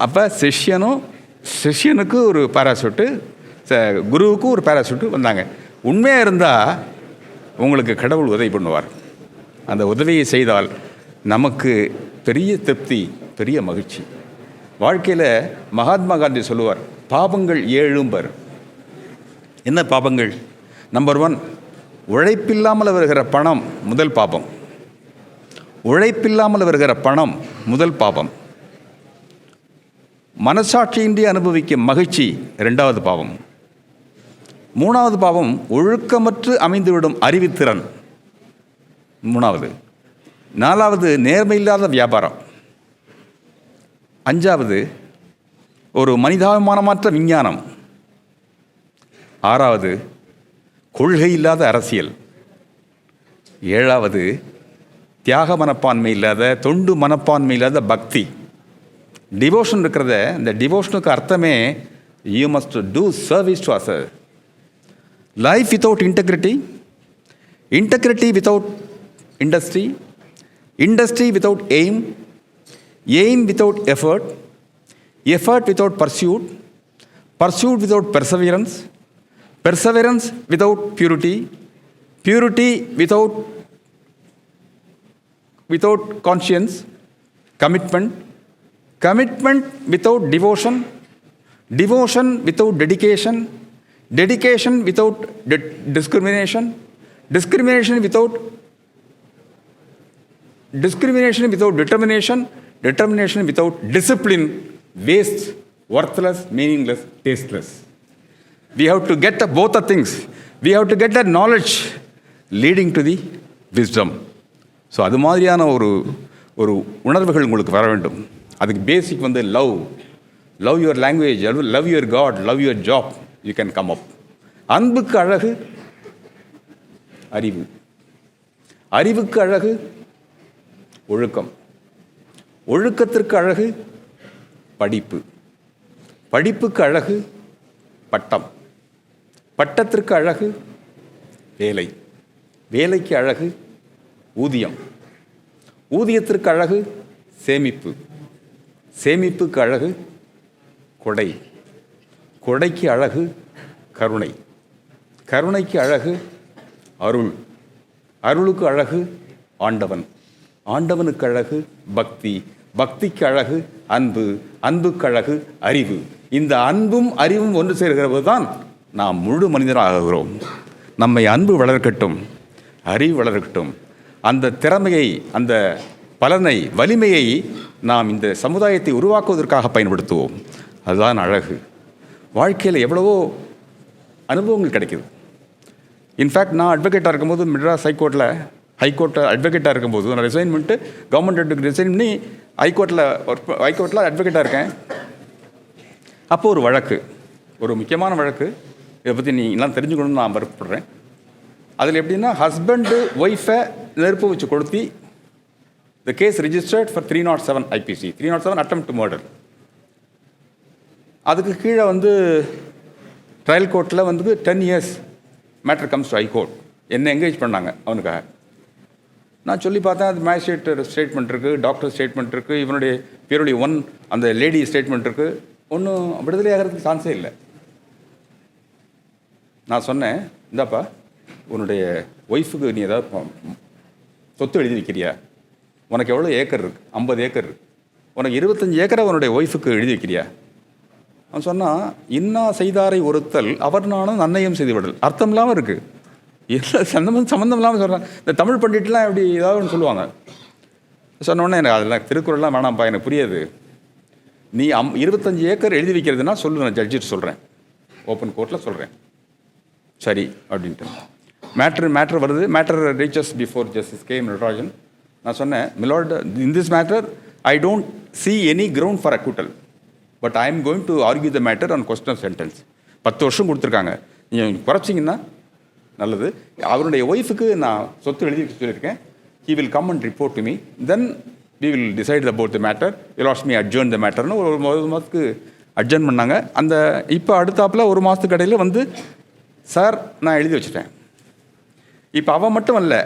அப்போ சிஷ்யனுக்கு ஒரு பேராசூட்டு, குருவுக்கும் ஒரு பேராசூட்டு வந்தாங்க. உண்மையாக இருந்தால் உங்களுக்கு கடவுள் உதவி பண்ணுவார். அந்த உதவியை செய்தால் நமக்கு பெரிய திருப்தி, பெரிய மகிழ்ச்சி. வாழ்க்கையில் மகாத்மா காந்தி சொல்லுவார், பாபங்கள் 7 என்ன பாபங்கள்? நம்பர் 1, உழைப்பில்லாமல் வருகிற பணம் முதல் பாபம். உழைப்பில்லாமல் வருகிற பணம் முதல் பாபம். மனசாட்சியின்றி அனுபவிக்கும் மகிழ்ச்சி 2வது பாவம். 3வது பாவம் ஒழுக்கமற்று அமைந்துவிடும் அறிவுத்திறன் 3வது. 4வது நேர்மையில்லாத வியாபாரம். 5வது ஒரு மனிதாபிமானமற்ற விஞ்ஞானம். 6வது கொள்கை இல்லாத அரசியல். 7வது தியாக மனப்பான்மை இல்லாத, தொண்டு மனப்பான்மை இல்லாத பக்தி. டிவோஷன் இருக்கிறத, இந்த டிவோஷனுக்கு அர்த்தமே you must do service to others. Life without integrity, integrity without industry, industry without aim, aim without effort, effort without pursuit, pursuit without perseverance, perseverance without purity, purity without conscience, commitment, commitment without devotion, devotion without dedication, dedication without discrimination, discrimination without determination, determination without discipline, waste, worthless, meaningless, tasteless. We have to get both the things. We have to get that knowledge leading to the wisdom. So அது மாதிரியான ஒரு உணர்வுகள் உங்களுக்கு வர வேண்டும். அதுக்கு basic வந்து love your language, love your God, love your job, you can come up. அன்புக்கு அழகு அறிவு, அறிவுக்கு அழகு ஒழுக்கம், ஒழுக்கத்திற்கு அழகு படிப்பு, படிப்புக்கு அழகு பட்டம், பட்டத்திற்கு அழகு வேலை, வேலைக்கு அழகு ஊதியம், ஊதியத்திற்கு அழகு சேமிப்பு, சேமிப்புக்கு அழகு கொடை, கொடைக்கு அழகு கருணை, கருணைக்கு அழகு அருள், அருளுக்கு அழகு ஆண்டவன், ஆண்டவனுக்கு அழகு பக்தி, பக்திக்கு அழகு அன்பு, அன்புக்கு அழகு அறிவு. இந்த அன்பும் அறிவும் ஒன்று சேர்கிற போது தான் நாம் முழு மனிதராகிறோம். நம்மை அன்பு வளர்க்கட்டும், அறிவு வளர்க்கட்டும். அந்த திறமையை, அந்த பலனை, வலிமையை நாம் இந்த சமுதாயத்தை உருவாக்குவதற்காக பயன்படுத்துவோம். அதுதான் அழகு. வாழ்க்கையில் எவ்வளவோ அனுபவங்கள் கிடைக்குது. இன்ஃபேக்ட் நான் அட்வொகேட்டாக இருக்கும்போது மெட்ராஸ் ஹைகோர்ட்டில் ஹைகோர்ட்டில் அட்வொகேட்டாக இருக்கும்போது நான் ரிசைன் பண்ணிட்டு கவர்மெண்ட் ரிசைன் பண்ணி ஹைகோர்ட்டில் அட்வொகேட்டாக இருக்கேன். அப்போ ஒரு வழக்கு, ஒரு முக்கியமான வழக்கு, இதை பற்றி நீ எல்லாம் தெரிஞ்சுக்கணும்னு நான் விருப்பப்படுறேன். அதில் எப்படின்னா, ஹஸ்பண்டு ஒய்ஃபை நெருப்பு வச்சு கொளுத்தி the case registered for 307 IPC, 307 attempt to murder. அதுக்கு கீழே வந்து ட்ரையல் கோர்ட்டில் வந்து 10 years matter comes to high court. என்ன என்கேஜ் பண்ணாங்க அவனுக்காக. நான் சொல்லி பார்த்தேன், அது மேஜிஸ்ட்ரேட் ஸ்டேட்மெண்ட் இருக்குது, டாக்டர் ஸ்டேட்மெண்ட் இருக்குது, இவனுடைய பேருடைய அந்த லேடி ஸ்டேட்மெண்ட் இருக்குது. ஒன்றும் விடுதலை ஆகிறதுக்கு சான்ஸே இல்லை. நான் சொன்னேன், இந்தாப்பா உன்னுடைய ஒய்ஃபுக்கு நீ ஏதாவது சொத்து எழுதி வைக்கிறியா? உனக்கு எவ்வளோ ஏக்கர் இருக்குது? 50 ஏக்கர் இருக்குது. உனக்கு 25 ஏக்கரை உன்னுடைய ஒய்ஃபுக்கு எழுதி வைக்கிறியா? அவன் சொன்னால், இன்னா செய்தாரை ஒருத்தல் அவர் நானும் நன்னையும் செய்து விடல். அர்த்தம் இல்லாமல் இருக்குது, எல்லாம் சம்மந்தம் இல்லாமல் சொல்கிறான். இந்த தமிழ் பண்டிட்லாம் எப்படி ஏதாவது ஒன்று சொல்லுவாங்க. சொன்னோடனே எனக்கு அதெல்லாம் திருக்குறள்லாம் வேணாம்ப்பா, எனக்கு புரியாது. நீ 25 ஏக்கர் எழுதி வைக்கிறதுனா சொல்லு, நான் ஜட்ஜிட்டு சொல்கிறேன், ஓப்பன் கோர்ட்டில் சொல்கிறேன். சரி அப்படின்ட்டு மேட்ரு வருது. Matter reaches before justice K Natarajan. நான் சொன்னேன், my lord, in this matter I don't see any ground for acquittal, but I am going to argue the matter on question of sentence. 10 வருஷம் கொடுத்துருக்காங்க, நீங்கள் குறைச்சிங்கன்னா நல்லது. அவருடைய ஒய்ஃபுக்கு நான் சொத்து எழுதி சொல்லியிருக்கேன். he will come and report to me, then we will decide about the matter. you lost me adjourn the matterன்னு ஒரு மாதத்துக்கு அட்ஜர்ன் பண்ணாங்க. அந்த இப்போ அடுத்தாப்பில் ஒரு மாதத்துக்கு இடையில் வந்து, சார் நான் எழுதி வச்சுட்டேன். இப்போ அவன் மட்டும் இல்லை,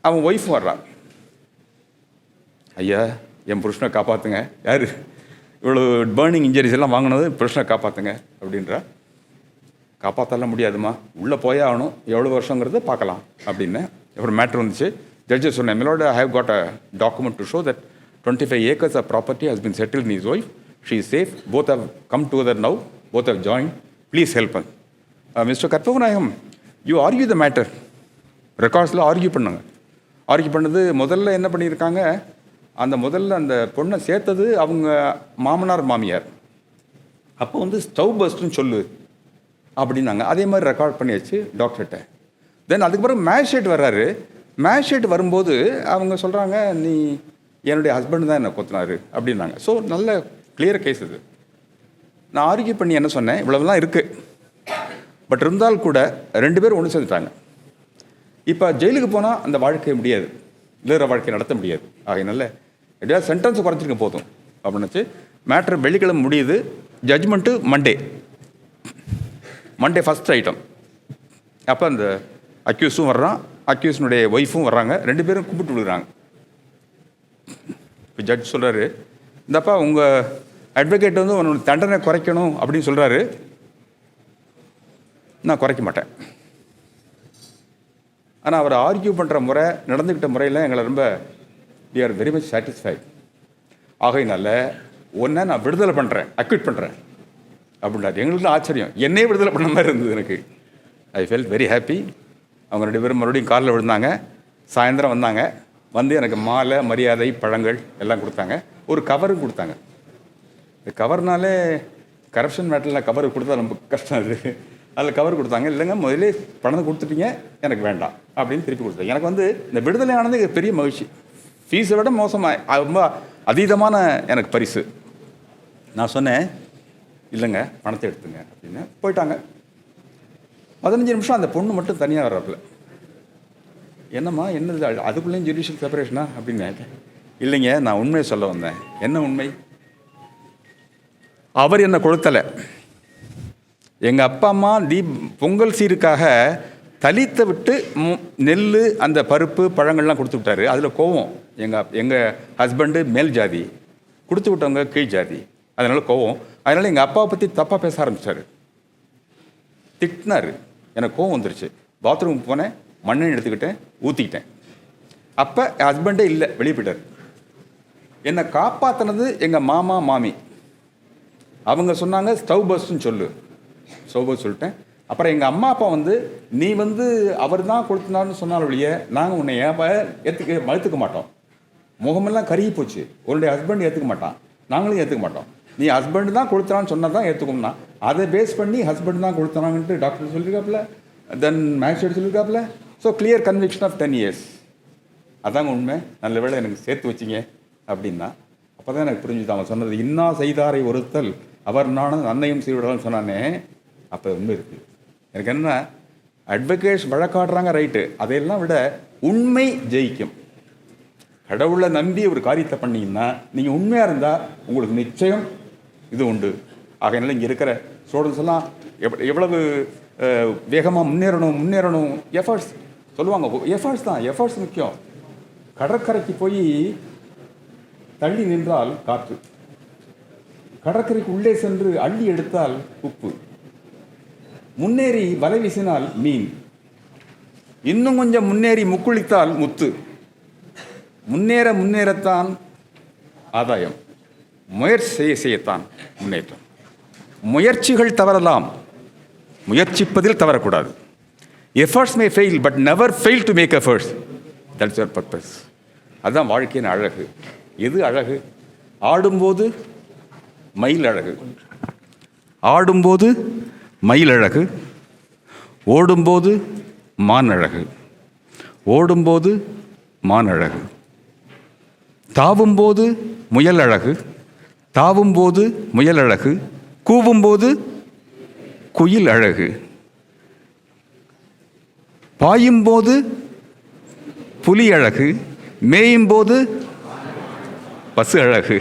அவன் ஒய்ஃப் வர்றான். ஐயா என் புருஷனை காப்பாற்றுங்க, யார் இவ்வளோ பேர்னிங் இன்ஜரிஸ் எல்லாம் வாங்கினது, புருஷனை காப்பாற்றுங்க அப்படின்றா. காப்பாற்றலாம் முடியாதுமா, உள்ளே போயே ஆகணும், எவ்வளோ வருஷங்கிறத பார்க்கலாம் அப்படின்னு ஒரு மேட்ரு வந்துச்சு. ஜட்ஜஸ் சொன்னேன், my lord I have got a document to show that 25 acres of property has been settled in his wife. She is safe. Both have come together now. Both have joined. Please help us. Mr. Karpaganayagam, you argue the matter. ரெக்கார்ட்ஸில் argue பண்ணாங்க. Argue பண்ணது முதல்ல என்ன பண்ணியிருக்காங்க, முதல்ல அந்த பொண்ணை சேர்த்தது அவங்க மாமனார் மாமியார். அப்போ வந்து ஸ்டவ் பஸ்ட்டுன்னு சொல்லு அப்படின்னாங்க. அதே மாதிரி ரெக்கார்ட் பண்ணியாச்சு டாக்டர்கிட்ட. தென் அதுக்கப்புறம் மேஜிஸ்ட்ரேட் வர்றாரு. மேஜிஸ்ட்ரேட் வரும்போது அவங்க சொல்கிறாங்க, நீ என்னுடைய ஹஸ்பண்ட் தான் என்னை கொத்தினாரு அப்படின்னாங்க. ஸோ நல்ல கிளியர் கேஸ் இது. நான் ஆர்கியூ பண்ணி என்ன சொன்னேன், இவ்வளவுலாம் இருக்குது, பட் இருந்தால் கூட 2 பேரும் ஒன்று சேர்ந்துட்டாங்க. இப்போ ஜெயிலுக்கு போனால் அந்த வாழ்க்கை முடியாது, இல்லற வாழ்க்கை நடத்த முடியாது. ஆகையினால எப்படியாவது சென்டென்ஸை குறைச்சிருக்க போதும் அப்படின்னுச்சு. மேட்ரு வெள்ளிக்கிழமை முடியுது, ஜட்ஜ்மெண்ட்டு மண்டே ஃபஸ்ட் ஐட்டம். அப்போ அந்த அக்யூஸும் வர்றான், அக்யூஸனுடைய ஒய்ஃபும் வர்றாங்க. 2 பேரும் கூப்பிட்டு விடுறாங்க. இப்போ ஜட்ஜ் சொல்கிறாரு, இந்தப்பா உங்கள் அட்வொகேட் வந்து உன்னோட தண்டனை குறைக்கணும் அப்படின்னு சொல்கிறாரு. நான் குறைக்க மாட்டேன். ஆனால் அவர் ஆர்கியூ பண்ணுற முறை, நடந்துக்கிட்ட முறையில் எங்களை ரொம்ப we are very much satisfied. ஆகையினால ஒன்றை நான் விடுதலை பண்ணுறேன், அக்விட் பண்ணுறேன் அப்படின்றாரு. எங்களுக்கு ஆச்சரியம், என்னையே விடுதலை பண்ண மாதிரி இருந்தது எனக்கு. I felt very happy. அவங்க 2 பேரும் மறுபடியும் காரில் விழுந்தாங்க. சாயந்தரம் வந்தாங்க. வந்து எனக்கு மாலை, மரியாதை, பழங்கள் எல்லாம் கொடுத்தாங்க. ஒரு கவரும் கொடுத்தாங்க. இந்த கவர்னாலே கரப்ஷன் மேட்டரில் கவர் கொடுத்தா ரொம்ப கஷ்டம். அது அதில் கவர் கொடுத்தாங்க. இல்லைங்க முதலே பணத்தை கொடுத்துட்டீங்க, எனக்கு வேண்டாம் அப்படின்னு திருப்பி கொடுத்தாங்க. எனக்கு வந்து இந்த விடுதலை ஆனது பெரிய மகிழ்ச்சி. ஃபீஸை விட மோசமாக ரொம்ப அதீதமான எனக்கு பரிசு. நான் சொன்னேன், இல்லைங்க பணத்தை எடுத்துங்க அப்படின்னு. போயிட்டாங்க. 15 நிமிஷம் அந்த பொண்ணு மட்டும் தனியாக வர்றாப்புல. என்னம்மா என்னது அதுக்குள்ளேயும் ஜுடிஷியல் செப்பரேஷனா அப்படின்னு. இல்லைங்க நான் உண்மையை சொல்ல வந்தேன். என்ன உண்மை? அவர் என்னை கொளுத்தலை. எங்கள் அப்பா அம்மா பொங்கல் சீருக்காக தலித்தை விட்டு நெல், அந்த பருப்பு, பழங்கள்லாம் கொடுத்து விட்டாரு. அதில் கோவம். எங்கள் ஹஸ்பண்டு மேல் ஜாதி, கொடுத்து விட்டவங்க கீழ் ஜாதி, அதனால் கோவம். அதனால் எங்கள் அப்பாவை பற்றி தப்பாக பேச ஆரம்பித்தார். திட்டினார். எனக்கு கோவம் வந்துருச்சு. பாத்ரூமுக்கு போனேன், மண்ணெண்ணெய் எடுத்துக்கிட்டேன், ஊற்றிக்கிட்டேன். அப்போ என் ஹஸ்பண்டே இல்லை, வெளியே போயிட்டார். என்னை காப்பாற்றினது எங்கள் மாமா மாமி. அவங்க சொன்னாங்க ஸ்டவ் பஸ்ன்னு சொல்லு. ஸ்டவ் பஸ் சொல்லிட்டேன். அப்புறம் எங்கள் அம்மா அப்பா வந்து, நீ வந்து அவர் தான் கொடுத்தினார்னு சொன்னாலும் ஒழிய நாங்கள் உன்னை மறுத்துக்க மாட்டோம். முகமெல்லாம் கருகி போச்சு. உன்னுடைய ஹஸ்பண்ட் ஏற்றுக்க மாட்டான், நாங்களும் ஏற்றுக்க மாட்டோம். நீ ஹஸ்பண்டு தான் கொடுத்தான்னு சொன்னால் தான் ஏற்றுக்கோம்னா, அதை பேஸ் பண்ணி ஹஸ்பண்ட் தான் கொடுத்தாங்கன்ட்டு டாக்டர் சொல்லியிருக்காப்புல, தென் மேஜிஸ்ட்ரேட் சொல்லியிருக்காப்புல. So clear conviction of 10 years. அதாங்க உண்மை, நல்ல வேளை எனக்கு சேர்த்து வச்சிங்க அப்படின்னா. அப்போ தான் எனக்கு புரிஞ்சுது அவன் சொன்னது, இன்னா செய்தாரை ஒருத்தல் அவர் நானும் அன்னையும் செய்விடலாம்னு சொன்னானே, அப்போ உண்மை இருக்குது. எனக்கு என்ன, அட்வொகேட்ஸ் வழக்காடுறாங்க ரைட்டு, அதையெல்லாம் விட உண்மை ஜெயிக்கும். கடவுளை நம்பி ஒரு காரியத்தை பண்ணீங்கன்னா நீங்கள் உண்மையாக இருந்தால் உங்களுக்கு நிச்சயம் இது உண்டு. ஆகையினால இங்கே இருக்கிற ஸ்டூடெண்ட்ஸ் எல்லாம் எவ்வளவு வேகமாக முன்னேறணும் எஃபர்ட்ஸ் சொல்லுவாங்க. எஃபர்ட்ஸ் தான், எஃபர்ட்ஸ் முக்கியம். கடற்கரைக்கு போய் தள்ளி நின்றால் காற்று, கடற்கரைக்கு உள்ளே சென்று அள்ளி எடுத்தால் உப்பு, முன்னேறி வலை வீசினால் மீன், இன்னும் கொஞ்சம் முன்னேறி முக்குளித்தால் முத்து. முன்னேறத்தான் ஆதாயம், முயற்சி செய்யத்தான் முன்னேற்றம். முயற்சிகள் தவறலாம், முயற்சிப்பதில் தவறக்கூடாது. Efforts may fail but never fail to make efforts. That's your purpose. அதுதான் வாழ்க்கையின் அழகு. எது அழகு? ஆடும்போது மயில் அழகு, ஆடும்போது மயில் அழகு, ஓடும்போது மான் அழகு, ஓடும்போது மான் அழகு, தாவும்போது முயல் அழகு, தாவும்போது முயல் அழகு, கூவும்போது குயில் அழகு, பாயும்போது புலி அழகு, மேயும்போது பசு அழகு,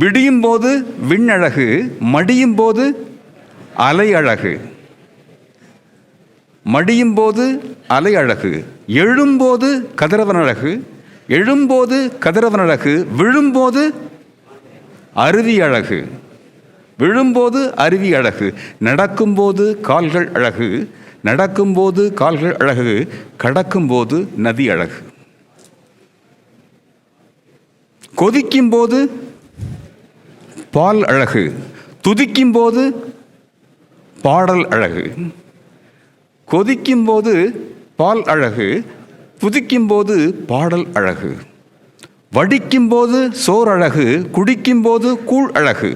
விடியும் போது விண்ணழகு, மடியும் போது அலை அழகு, மடியும் போது அலை அழகு, எழும்போது கதிரவன் அழகு, எழும்போது கதிரவன் அழகு, விழும்போது அருவி அழகு, விழும்போது அருவி அழகு, நடக்கும்போது கால்கள் அழகு, நடக்கும்போது கால்கள் அழகு, கடக்கும்போது நதி அழகு, கொதிக்கும்போது பால் அழகு, துதிக்கும்போது பாடல் அழகு, கொதிக்கும்போது பால் அழகு, துதிக்கும்போது பாடல் அழகு, வடிக்கும்போது சோர் அழகு, குடிக்கும்போது கூழ் அழகு,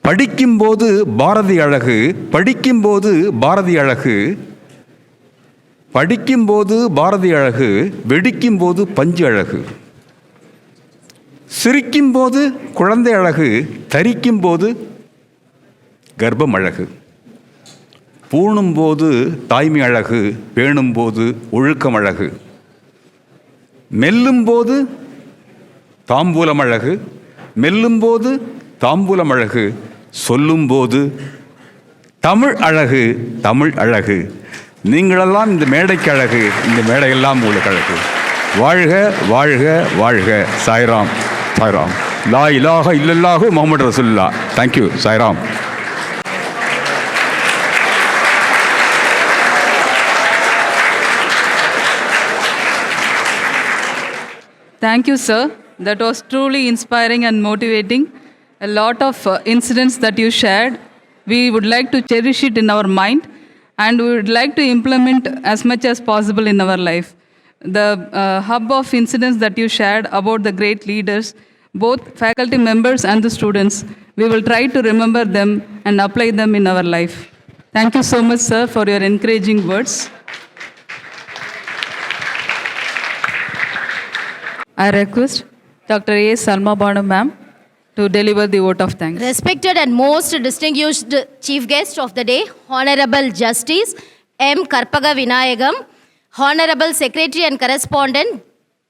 படிக்கும்போது பாரதி அழகு, படிக்கும்போது பாரதி அழகு, படிக்கும்போது பாரதி அழகு, வெடிக்கும்போது பஞ்சு அழகு, சிரிக்கும்போது குழந்தை அழகு, தரிக்கும்போது கர்ப்பம் அழகு, பூணும்போது தாய்மை அழகு, பேணும்போது ஒழுக்கம் அழகு, மெல்லும்போது தாம்பூலம் அழகு, மெல்லும்போது தாம்பூலம் அழகு, சொல்லும்போது தமிழ் அழகு, தமிழ் அழகு. நீங்களெல்லாம் இந்த மேடைக்கு அழகு, இந்த மேடையெல்லாம் உங்களுக்கு அழகு. வாழ்க வாழ்க வாழ்க. சாய்ராம் சாய்ராம். லா இலாஹ இல்லல்லாஹு முஹம்மது ரசூலுல்லாஹ். Thank you. Sairam. Thank you, sir. That was truly inspiring and motivating. A lot of incidents that you shared. We would like to cherish it in our mind, and we would like to implement as much as possible in our life. The hub of incidents that you shared about the great leaders, both faculty members and the students, we will try to remember them and apply them in our life. Thank you so much, sir, for your encouraging words. I request Dr. A. Salma Banu ma'am to deliver the vote of thanks. Respected and most distinguished Chief Guest of the day, Honorable Justice M. Karpaga Vinayagam, Honorable Secretary and Correspondent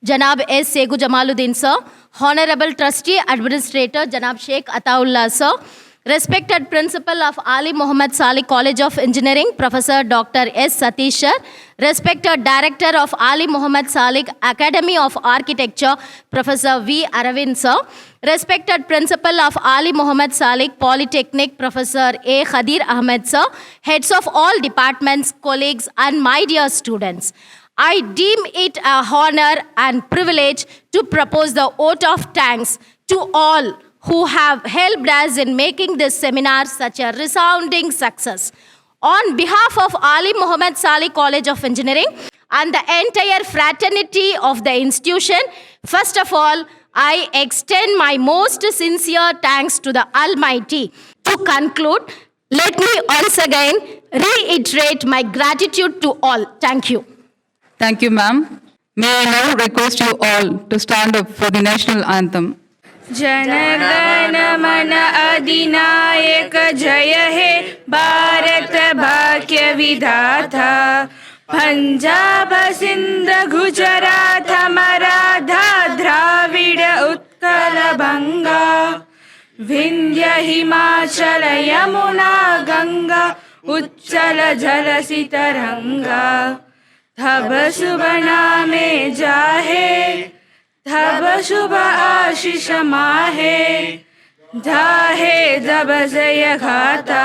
Janab S. Segu Jamaluddin sir, Honorable Trustee Administrator Janab Sheikh Ataullah sir, Respected Principal of Ali Muhammad Salih College of Engineering, Professor Dr. S. Satish sir, Respected Director of Ali Muhammad Salih Academy of Architecture, Professor V. Aravind sir, Respected Principal of Ali Muhammad Salih Polytechnic, Professor A. Khadir Ahmed sir, Heads of all departments, colleagues, and my dear students. I deem it a honor and privilege to propose the vote of thanks to all who have helped us in making this seminar such a resounding success. On behalf of Ali Muhammad Salih College of Engineering and the entire fraternity of the institution, first of all, I extend my most sincere thanks to the Almighty. To conclude, let me once again reiterate my gratitude to all. Thank you. Thank you, ma'am. May I now request you all to stand up for the national anthem. जनगण मन अधिनायक जय हे भारत भाग्य विधाता पंजाब सिंध गुजरात मराठा द्राविड उत्कल बंगा विंध्य हिमाचल यमुना गंगा उच्चल जलसि तरंगा तब शुभ नामे जाहे तब शुभ आशीष माहे धाहे जब जय गाता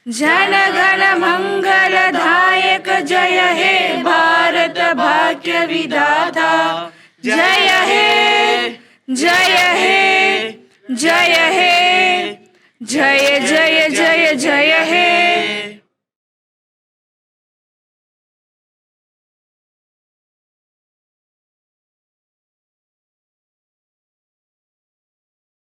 जन गण मंगल दायक जय हे भारत भाग्य विधाता जय हे जय हे जय हे जय जय जय